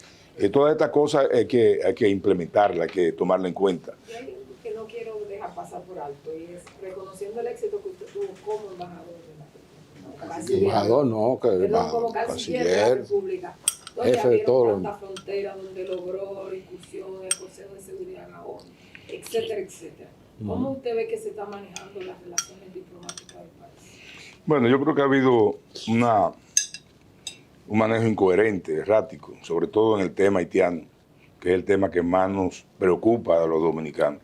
Todas estas cosas hay que implementarlas, hay que tomarla en cuenta. Y hay algo que no quiero dejar pasar por alto, y es reconociendo el éxito que usted tuvo como embajador de la República. Embajador, no, como canciller de la República. Donde jefe de todo. tanta frontera, donde logró incursión en el Consejo de Seguridad en la ONU, etcétera, etcétera. ¿Cómo usted ve que se está manejando las relaciones diplomáticas del país? Bueno, yo creo que ha habido un manejo incoherente, errático, sobre todo en el tema haitiano, que es el tema que más nos preocupa a los dominicanos.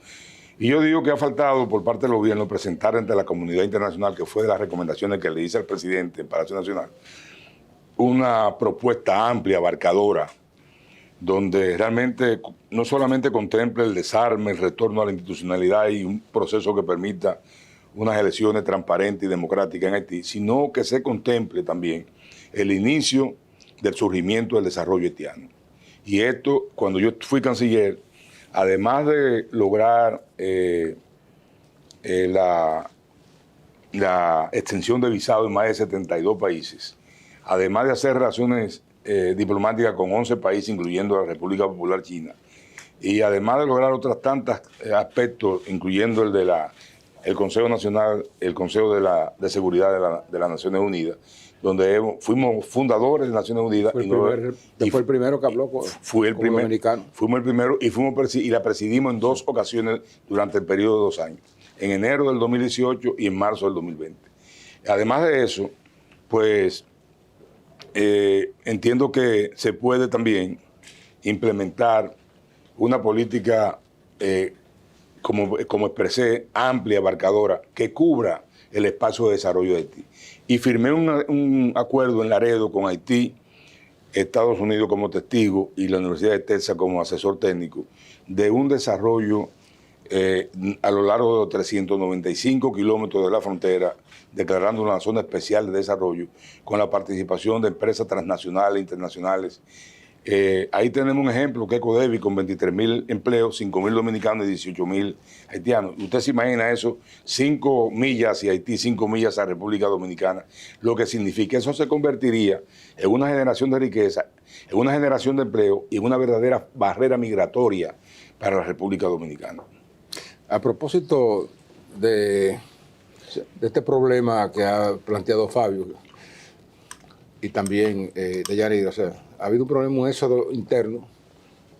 Y yo digo que ha faltado por parte del gobierno presentar ante la comunidad internacional, que fue de las recomendaciones que le hice al presidente en Palacio Nacional, una propuesta amplia, abarcadora, donde realmente no solamente contemple el desarme, el retorno a la institucionalidad y un proceso que permita unas elecciones transparentes y democráticas en Haití, sino que se contemple también el inicio del surgimiento del desarrollo haitiano. Y esto, cuando yo fui canciller, además de lograr la extensión de visado en más de 72 países, además de hacer relaciones diplomáticas con 11 países, incluyendo la República Popular China, y además de lograr otros tantos aspectos, incluyendo el de la el Consejo Nacional, el Consejo de Seguridad de las Naciones Unidas, donde fuimos fundadores de Naciones Unidas. Fue el primero que habló fue el primer, dominicano. Fuimos el primero y la presidimos en 2 ocasiones durante el periodo de 2 años, en enero del 2018 y en marzo del 2020. Además de eso, pues entiendo que se puede también implementar una política, como expresé, amplia, abarcadora, que cubra el espacio de desarrollo de Haití. Y firmé un acuerdo en Laredo con Haití, Estados Unidos como testigo y la Universidad de Texas como asesor técnico, de un desarrollo a lo largo de 395 kilómetros de la frontera, declarando una zona especial de desarrollo con la participación de empresas transnacionales e internacionales. Ahí tenemos un ejemplo que es Codevi con 23.000 empleos, 5.000 dominicanos y 18.000 haitianos. Usted se imagina eso, 5 millas hacia Haití, 5 millas a República Dominicana, lo que significa eso se convertiría en una generación de riqueza, en una generación de empleo y en una verdadera barrera migratoria para la República Dominicana. A propósito de este problema que ha planteado Fabio y también de Yanira, o sea, ha habido un problema, un éxodo interno,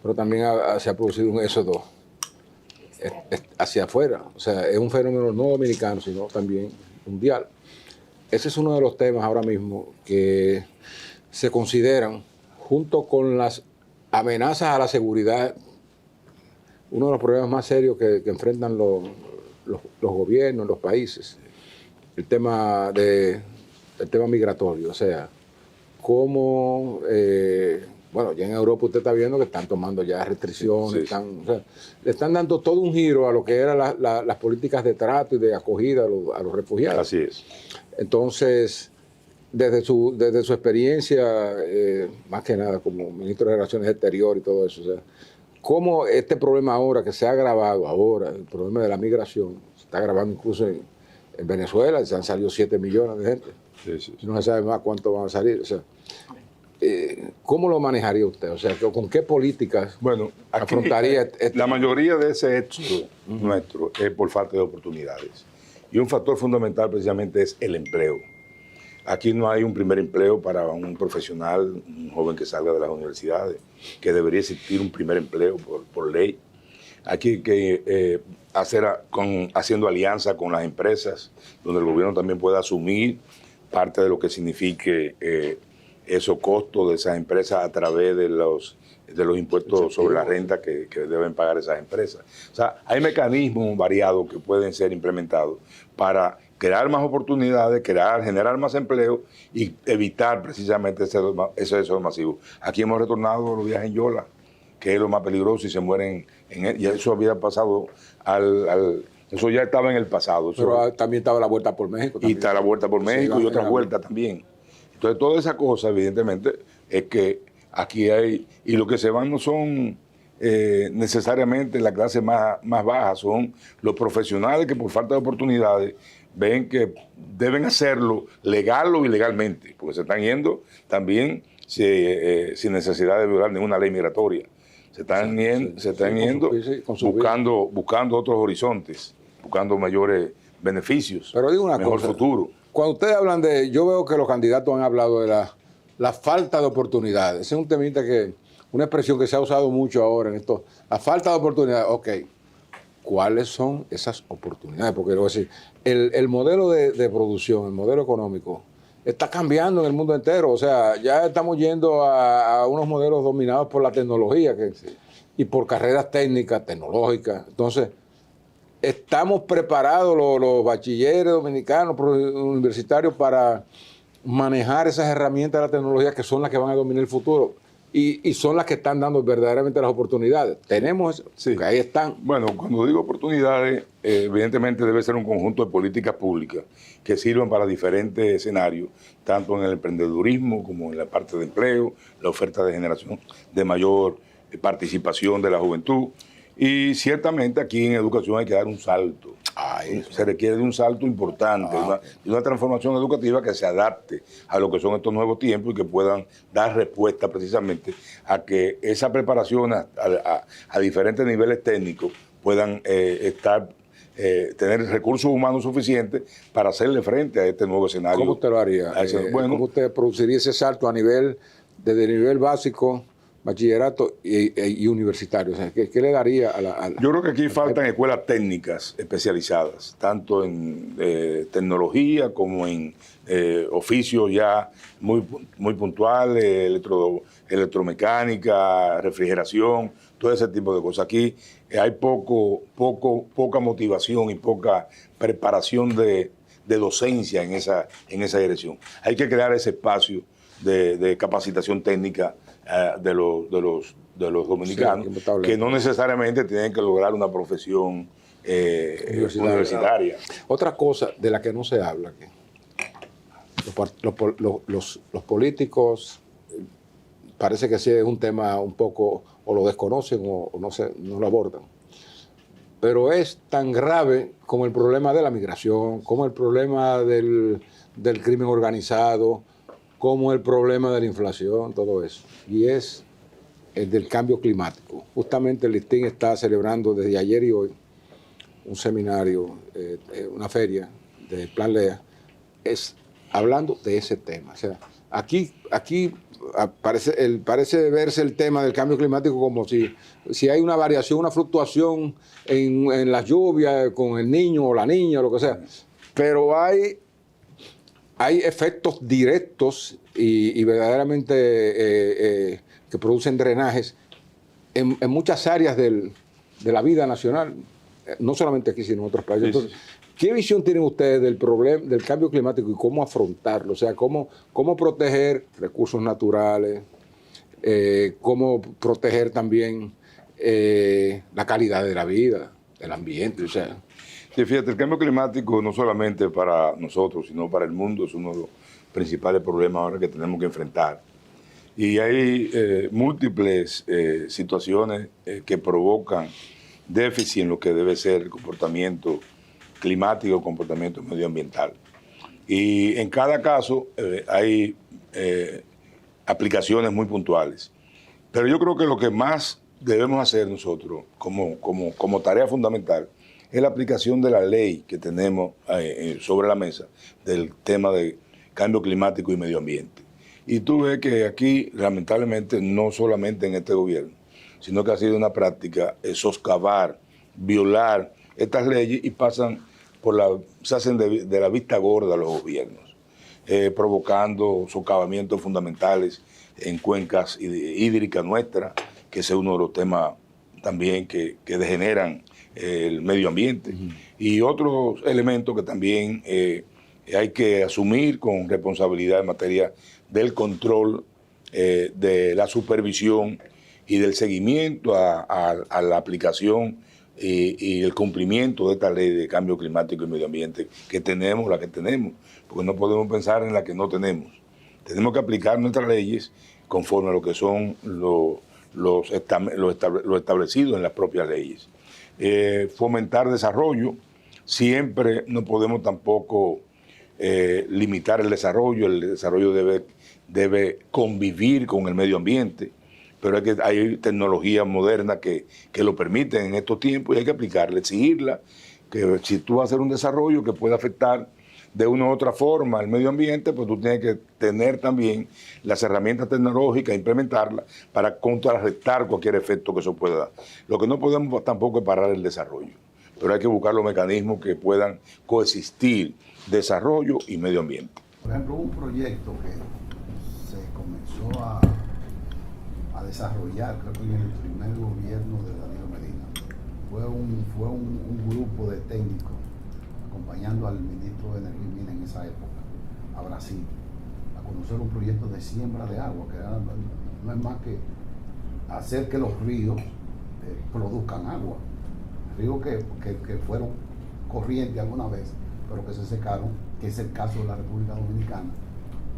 pero también se ha producido un éxodo hacia afuera. O sea, es un fenómeno no dominicano, sino también mundial. Ese es uno de los temas ahora mismo que se consideran, junto con las amenazas a la seguridad, uno de los problemas más serios que enfrentan los gobiernos, los países. El tema migratorio, o sea, cómo, bueno, ya en Europa usted está viendo que están tomando ya restricciones, sí. O sea, le están dando todo un giro a lo que eran las políticas de trato y de acogida a los refugiados. Así es. Entonces, desde su experiencia, más que nada como ministro de Relaciones Exteriores y todo eso, o sea, cómo este problema ahora que se ha agravado ahora, el problema de la migración, se está agravando incluso en Venezuela, se han salido 7 millones de gente. Sí. No se sabe más cuánto van a salir. O sea, ¿cómo lo manejaría usted? O sea, ¿con qué políticas afrontaría? La mayoría de ese éxodo nuestro es por falta de oportunidades. Y un factor fundamental precisamente es el empleo. Aquí no hay un primer empleo para un profesional, un joven que salga de las universidades, que debería existir un primer empleo por ley. Aquí hay que haciendo alianza con las empresas, donde el gobierno también pueda asumir parte de lo que signifique esos costos de esas empresas a través de los impuestos sobre la renta que deben pagar esas empresas. O sea, hay mecanismos variados que pueden ser implementados para crear más oportunidades, generar más empleo y evitar precisamente ese éxodo masivo. Aquí hemos retornado los viajes en Yola, que es lo más peligroso, y se mueren y eso había pasado eso ya estaba en el pasado. Pero también estaba la vuelta por México. Y está la vuelta por México y otra vuelta también. Entonces, toda esa cosa, evidentemente, es que aquí hay, y lo que se van no son necesariamente la clase más baja, son los profesionales que por falta de oportunidades ven que deben hacerlo legal o ilegalmente, porque se están yendo también sin necesidad de violar ninguna ley migratoria. Se están yendo buscando otros horizontes, buscando mayores beneficios, pero digo una mejor cosa, futuro. Cuando ustedes hablan yo veo que los candidatos han hablado de la falta de oportunidades. Ese es un temita una expresión que se ha usado mucho ahora en esto. La falta de oportunidades, ok. ¿Cuáles son esas oportunidades? Porque el modelo de producción, el modelo económico, está cambiando en el mundo entero. O sea, ya estamos yendo a unos modelos dominados por la tecnología y por carreras técnicas, tecnológicas. Entonces, estamos preparados los bachilleres dominicanos, universitarios, para manejar esas herramientas de la tecnología que son las que van a dominar el futuro. Y son las que están dando verdaderamente las oportunidades. Tenemos eso, que ahí están. Bueno, cuando digo oportunidades, evidentemente debe ser un conjunto de políticas públicas que sirvan para diferentes escenarios, tanto en el emprendedurismo como en la parte de empleo, la oferta de generación de mayor participación de la juventud. Y ciertamente aquí en educación hay que dar un salto. Se requiere de un salto importante, de una transformación educativa que se adapte a lo que son estos nuevos tiempos y que puedan dar respuesta precisamente a que esa preparación a diferentes niveles técnicos puedan estar tener recursos humanos suficientes para hacerle frente a este nuevo escenario. ¿Cómo usted lo haría? ¿Cómo usted produciría ese salto desde el nivel básico, bachillerato y universitario? O sea, ¿qué le daría a la...? Yo creo que aquí faltan escuelas técnicas especializadas, tanto en tecnología como en oficios ya muy puntuales, electromecánica, refrigeración, todo ese tipo de cosas. Aquí hay poca motivación y poca preparación de docencia en esa dirección. Hay que crear ese espacio de capacitación técnica de los dominicanos, sí, que no necesariamente tienen que lograr una profesión universitaria. Otra cosa de la que no se habla, que los políticos parece que sí es un tema un poco, o lo desconocen o no lo abordan, pero es tan grave como el problema de la migración, como el problema del crimen organizado, como el problema de la inflación, todo eso. Y es el del cambio climático. Justamente el Listín está celebrando desde ayer y hoy un seminario, una feria de Plan Lea, hablando de ese tema. O sea, aquí parece verse el tema del cambio climático como si hay una variación, una fluctuación en las lluvias con el niño o la niña o lo que sea. Pero hay efectos directos y verdaderamente que producen drenajes en muchas áreas de la vida nacional, no solamente aquí, sino en otros países. Entonces, ¿qué visión tienen ustedes del problema del cambio climático y cómo afrontarlo? O sea, cómo proteger recursos naturales, cómo proteger también la calidad de la vida, del ambiente, o sea. Sí, fíjate, el cambio climático no solamente para nosotros, sino para el mundo es uno de los principales problemas ahora que tenemos que enfrentar. Y hay múltiples situaciones que provocan déficit en lo que debe ser el comportamiento climático, comportamiento medioambiental. Y en cada caso hay aplicaciones muy puntuales. Pero yo creo que lo que más debemos hacer nosotros como tarea fundamental es la aplicación de la ley que tenemos sobre la mesa del tema de cambio climático y medio ambiente. Y tú ves que aquí, lamentablemente, no solamente en este gobierno, sino que ha sido una práctica soscavar, violar estas leyes y se hacen de la vista gorda los gobiernos, provocando socavamientos fundamentales en cuencas hídricas nuestras, que ese es uno de los temas también que degeneran el medio ambiente. Y otros elementos que también hay que asumir con responsabilidad en materia del control, de la supervisión y del seguimiento a la aplicación y el cumplimiento de esta ley de cambio climático y medio ambiente que tenemos, la que tenemos, porque no podemos pensar en la que no tenemos. Tenemos que aplicar nuestras leyes conforme a lo que son lo establecido en las propias leyes. Fomentar desarrollo, siempre no podemos tampoco limitar el desarrollo debe convivir con el medio ambiente, pero hay tecnologías modernas que lo permiten en estos tiempos y hay que aplicarla, exigirla, que si tú vas a hacer un desarrollo que pueda afectar de una u otra forma al medio ambiente, pues tú tienes que tener también las herramientas tecnológicas, implementarlas para contrarrestar cualquier efecto que eso pueda dar. Lo que no podemos tampoco es parar el desarrollo, pero hay que buscar los mecanismos que puedan coexistir desarrollo y medio ambiente. Por ejemplo, un proyecto que se comenzó a desarrollar, creo que en el primer gobierno de Danilo Medina, fue un grupo de técnicos acompañando al ministro de Energía y Minas en esa época, a Brasil, a conocer un proyecto de siembra de agua, que no es más que hacer que los ríos produzcan agua. Ríos que fueron corrientes alguna vez, pero que se secaron, que es el caso de la República Dominicana,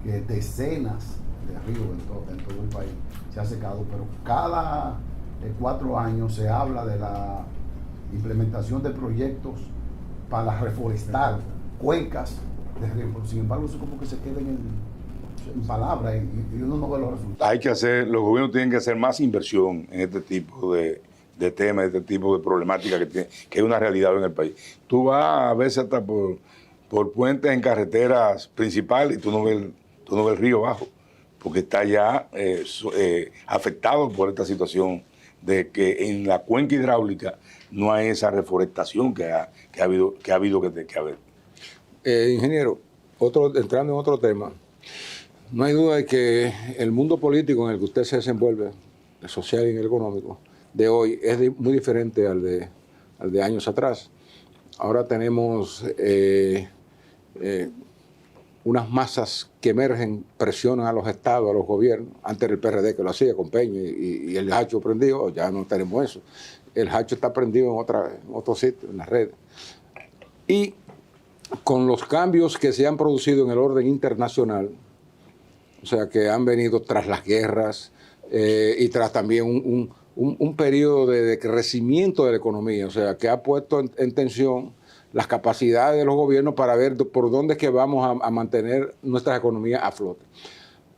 que decenas de ríos en todo el país se ha secado, pero cada 4 años se habla de la implementación de proyectos para reforestar cuencas de ríos, pero sin embargo eso como que se queda en palabras y uno no ve los resultados. Los gobiernos tienen que hacer más inversión en este tipo de de temas, de este tipo de problemática que es una realidad en el país. Tú vas a veces hasta por puentes en carreteras principales y tú no ves el río abajo, porque está ya afectado por esta situación de que en la cuenca hidráulica no hay esa reforestación que ha habido que haber. Ingeniero, entrando en otro tema, no hay duda de que el mundo político en el que usted se desenvuelve, el social y el económico, de hoy es muy diferente al de años atrás. Ahora tenemos unas masas que emergen, presionan a los estados, a los gobiernos. Antes era el PRD que lo hacía con Peña y el hacho prendido, ya no tenemos eso. El hacho está prendido en otro sitio, en las redes. Y con los cambios que se han producido en el orden internacional, o sea, que han venido tras las guerras y tras también un periodo de crecimiento de la economía, o sea, que ha puesto en tensión las capacidades de los gobiernos para ver por dónde es que vamos a mantener nuestras economías a flote.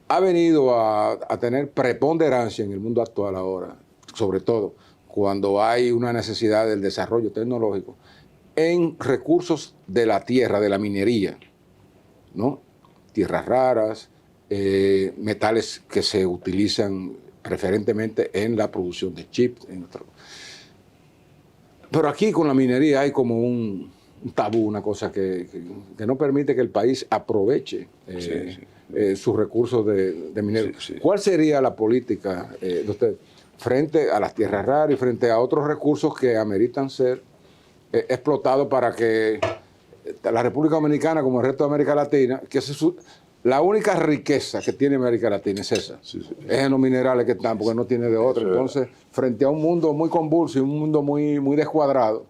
Ha venido a tener preponderancia en el mundo actual ahora, sobre todo cuando hay una necesidad del desarrollo tecnológico, en recursos de la tierra, de la minería, ¿no? Tierras raras, metales que se utilizan preferentemente en la producción de chips. Pero aquí con la minería hay como un tabú, una cosa que no permite que el país aproveche sus recursos de minero. Sí. ¿Cuál sería la política de usted frente a las tierras raras y frente a otros recursos que ameritan ser explotados para que la República Dominicana, como el resto de América Latina, que la única riqueza que tiene América Latina es esa, es en los minerales que están, porque no tiene de otra? Entonces, frente a un mundo muy convulso y un mundo muy descuadrado,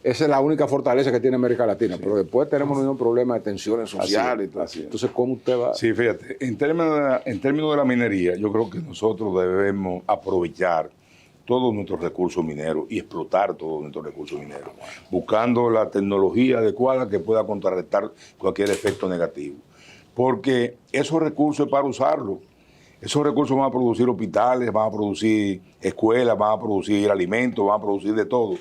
esa es la única fortaleza que tiene América Latina. Pero después tenemos un problema de tensiones sociales y todo. Entonces, ¿cómo usted va? Sí, fíjate, en términos de la minería, yo creo que nosotros debemos aprovechar todos nuestros recursos mineros y explotar todos nuestros recursos mineros, buscando la tecnología adecuada que pueda contrarrestar cualquier efecto negativo. Porque esos recursos es para usarlos. Esos recursos van a producir hospitales, van a producir escuelas, van a producir alimentos, van a producir de todo.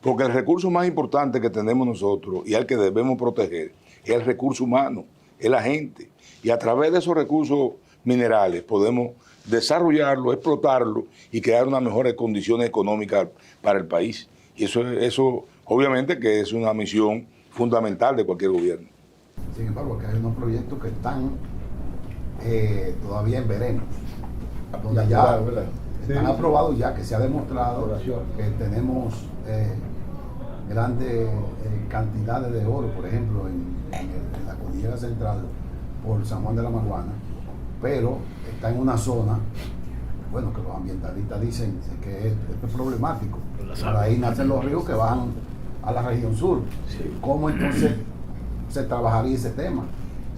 Porque el recurso más importante que tenemos nosotros y al que debemos proteger es el recurso humano, es la gente. Y a través de esos recursos minerales podemos desarrollarlo, explotarlo y crear unas mejores condiciones económicas para el país. Y eso obviamente que es una misión fundamental de cualquier gobierno. Sin embargo, que hay unos proyectos que están todavía en veremos, donde ya están aprobados, ya que se ha demostrado que tenemos grandes cantidades de oro, por ejemplo, en la cordillera central por San Juan de la Maguana, pero está en una zona, bueno, que los ambientalistas dicen que es problemático. Por ahí nacen los ríos que van a la región sur. ¿Cómo entonces se trabajaría ese tema?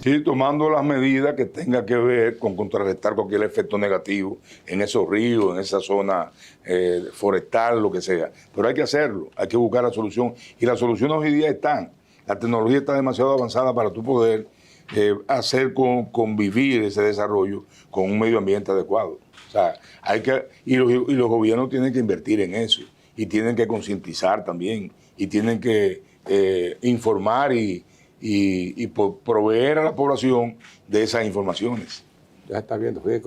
Sí, tomando las medidas que tengan que ver con contrarrestar cualquier efecto negativo en esos ríos, en esa zona forestal, lo que sea. Pero hay que hacerlo, hay que buscar la solución. Y las soluciones hoy día están. La tecnología está demasiado avanzada para tú poder hacer convivir ese desarrollo con un medio ambiente adecuado. O sea, y los gobiernos tienen que invertir en eso. Y tienen que concientizar también. Y tienen que informar y proveer a la población de esas informaciones. Ya está viendo, fíjate,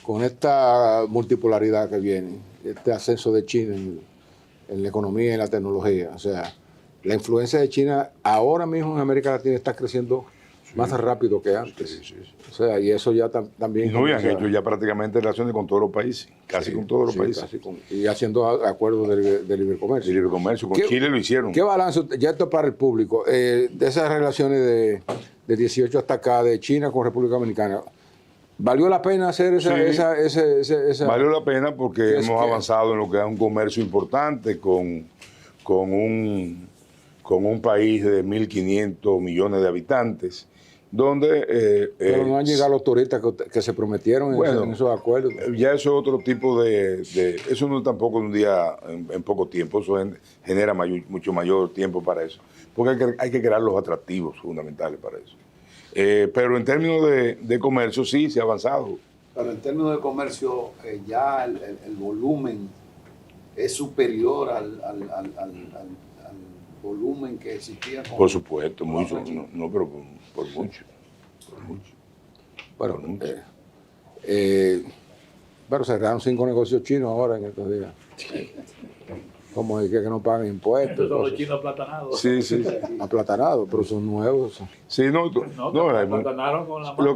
con esta multipolaridad que viene, este ascenso de China en la economía y en la tecnología, o sea, la influencia de China ahora mismo en América Latina está creciendo más rápido que antes. O sea, y eso ya también... Y no habían hecho ya prácticamente relaciones con todos los países, casi con todos los países. Y haciendo acuerdos de libre comercio. De libre comercio, con Chile lo hicieron. ¿Qué balance, ya esto para el público, de esas relaciones de 18 hasta acá, de China con República Dominicana? ¿Valió la pena hacer esa? Valió la pena porque hemos avanzado en lo que es un comercio importante con un país de 1.500 millones de habitantes, donde... pero no han llegado los turistas que se prometieron en esos acuerdos. Ya eso es otro tipo eso no es tampoco un día, en poco tiempo, eso genera mucho mayor tiempo para eso, porque hay que crear los atractivos fundamentales para eso. Pero en términos de comercio sí se ha avanzado. Pero en términos de comercio ya el volumen es superior al volumen que existía. Por supuesto, mucho, no, pero por mucho. Por mucho. Bueno, pero cerraron 5 negocios chinos ahora en estos días. Como es que no pagan impuestos. Estos son los chinos aplatanados. Sí. Aplatanados, pero son nuevos. Sí, aplatanaron con la mano.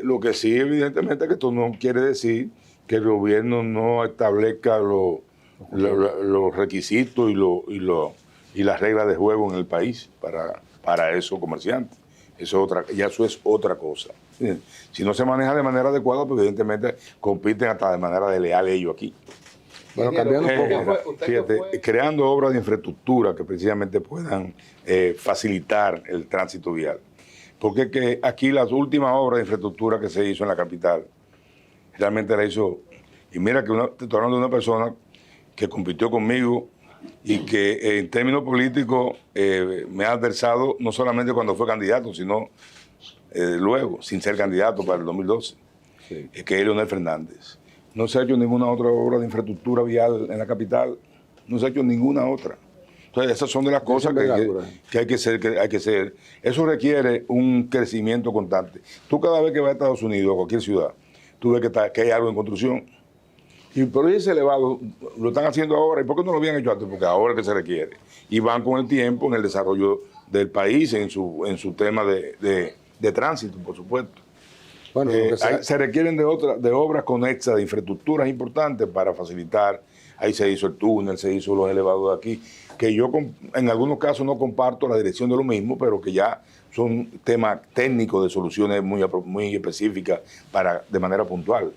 Lo que sí, evidentemente, que esto no quiere decir que el gobierno no establezca los requisitos y las reglas de juego en el país para esos comerciantes. Eso es otra cosa. Si no se maneja de manera adecuada, pues evidentemente compiten hasta de manera desleal ellos aquí. Bueno, cambiando un poco. Fíjate, creando obras de infraestructura que precisamente puedan facilitar el tránsito vial. Porque que aquí las últimas obras de infraestructura que se hizo en la capital, realmente la hizo, y mira que te estoy hablando de una persona que compitió conmigo y que en términos políticos me ha adversado no solamente cuando fue candidato, sino luego, sin ser candidato para el 2012, que es Leonel Fernández. No se ha hecho ninguna otra obra de infraestructura vial en la capital, no se ha hecho ninguna otra. Entonces, esas son de las cosas que hay que hacer. Eso requiere un crecimiento constante. Tú cada vez que vas a Estados Unidos, a cualquier ciudad, tú ves que hay algo en construcción. Y por ese elevado lo están haciendo ahora. ¿Y por qué no lo habían hecho antes? Porque ahora es que se requiere. Y van con el tiempo en el desarrollo del país, en su tema de tránsito, por supuesto. Bueno, se requieren de obras conexas, de infraestructuras importantes para facilitar. Ahí se hizo el túnel, se hizo los elevados de aquí, que yo en algunos casos no comparto la dirección de lo mismo, pero que ya son temas técnicos de soluciones muy específicas de manera puntual.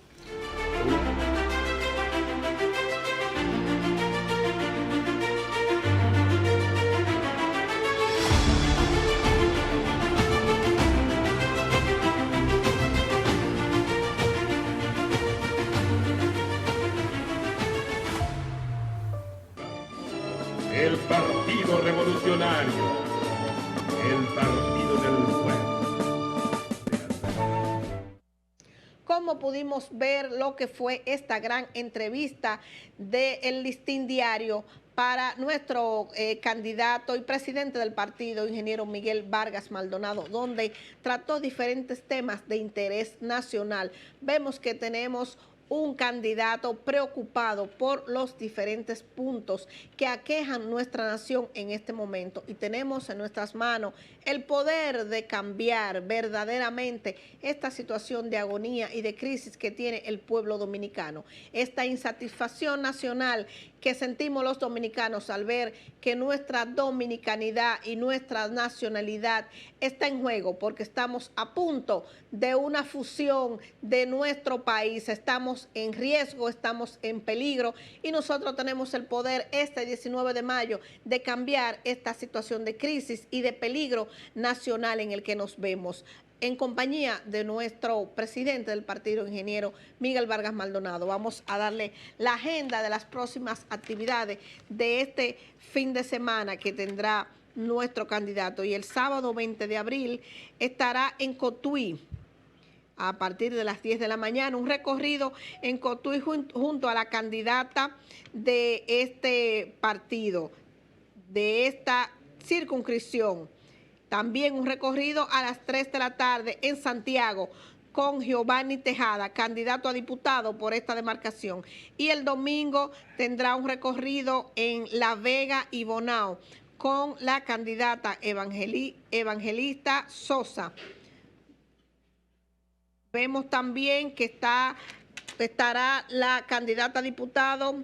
El Partido Revolucionario, el Partido del Pueblo. Como pudimos ver lo que fue esta gran entrevista del Listín Diario para nuestro candidato y presidente del partido, ingeniero Miguel Vargas Maldonado, donde trató diferentes temas de interés nacional. Vemos que tenemos un candidato preocupado por los diferentes puntos que aquejan nuestra nación en este momento, y tenemos en nuestras manos el poder de cambiar verdaderamente esta situación de agonía y de crisis que tiene el pueblo dominicano. Esta insatisfacción nacional que sentimos los dominicanos al ver que nuestra dominicanidad y nuestra nacionalidad está en juego, porque estamos a punto de una fusión de nuestro país, estamos en riesgo, estamos en peligro, y nosotros tenemos el poder este 19 de mayo de cambiar esta situación de crisis y de peligro nacional en el que nos vemos, en compañía de nuestro presidente del partido, ingeniero Miguel Vargas Maldonado. Vamos a darle la agenda de las próximas actividades de este fin de semana que tendrá nuestro candidato. Y el sábado 20 de abril estará en Cotuí a partir de las 10 de la mañana, un recorrido en Cotuí junto a la candidata de este partido, de esta circunscripción. También un recorrido a las 3 de la tarde en Santiago con Giovanni Tejada, candidato a diputado por esta demarcación. Y el domingo tendrá un recorrido en La Vega y Bonao con la candidata Evangelista Sosa. Vemos también que estará la candidata a diputado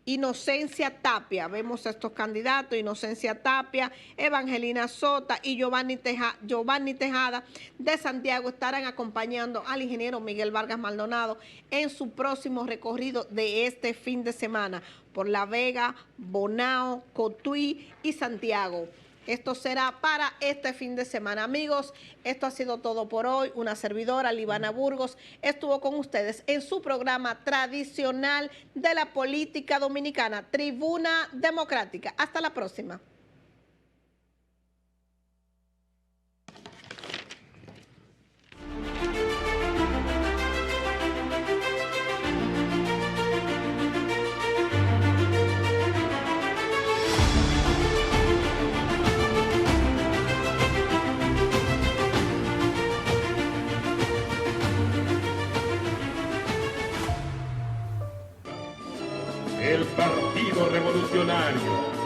Inocencia Tapia. Vemos a estos candidatos: Inocencia Tapia, Evangelina Sota y Giovanni Tejada de Santiago estarán acompañando al ingeniero Miguel Vargas Maldonado en su próximo recorrido de este fin de semana por La Vega, Bonao, Cotuí y Santiago. Esto será para este fin de semana. Amigos, esto ha sido todo por hoy. Una servidora, Libana Burgos, estuvo con ustedes en su programa tradicional de la política dominicana, Tribuna Democrática. Hasta la próxima. el Partido Revolucionario.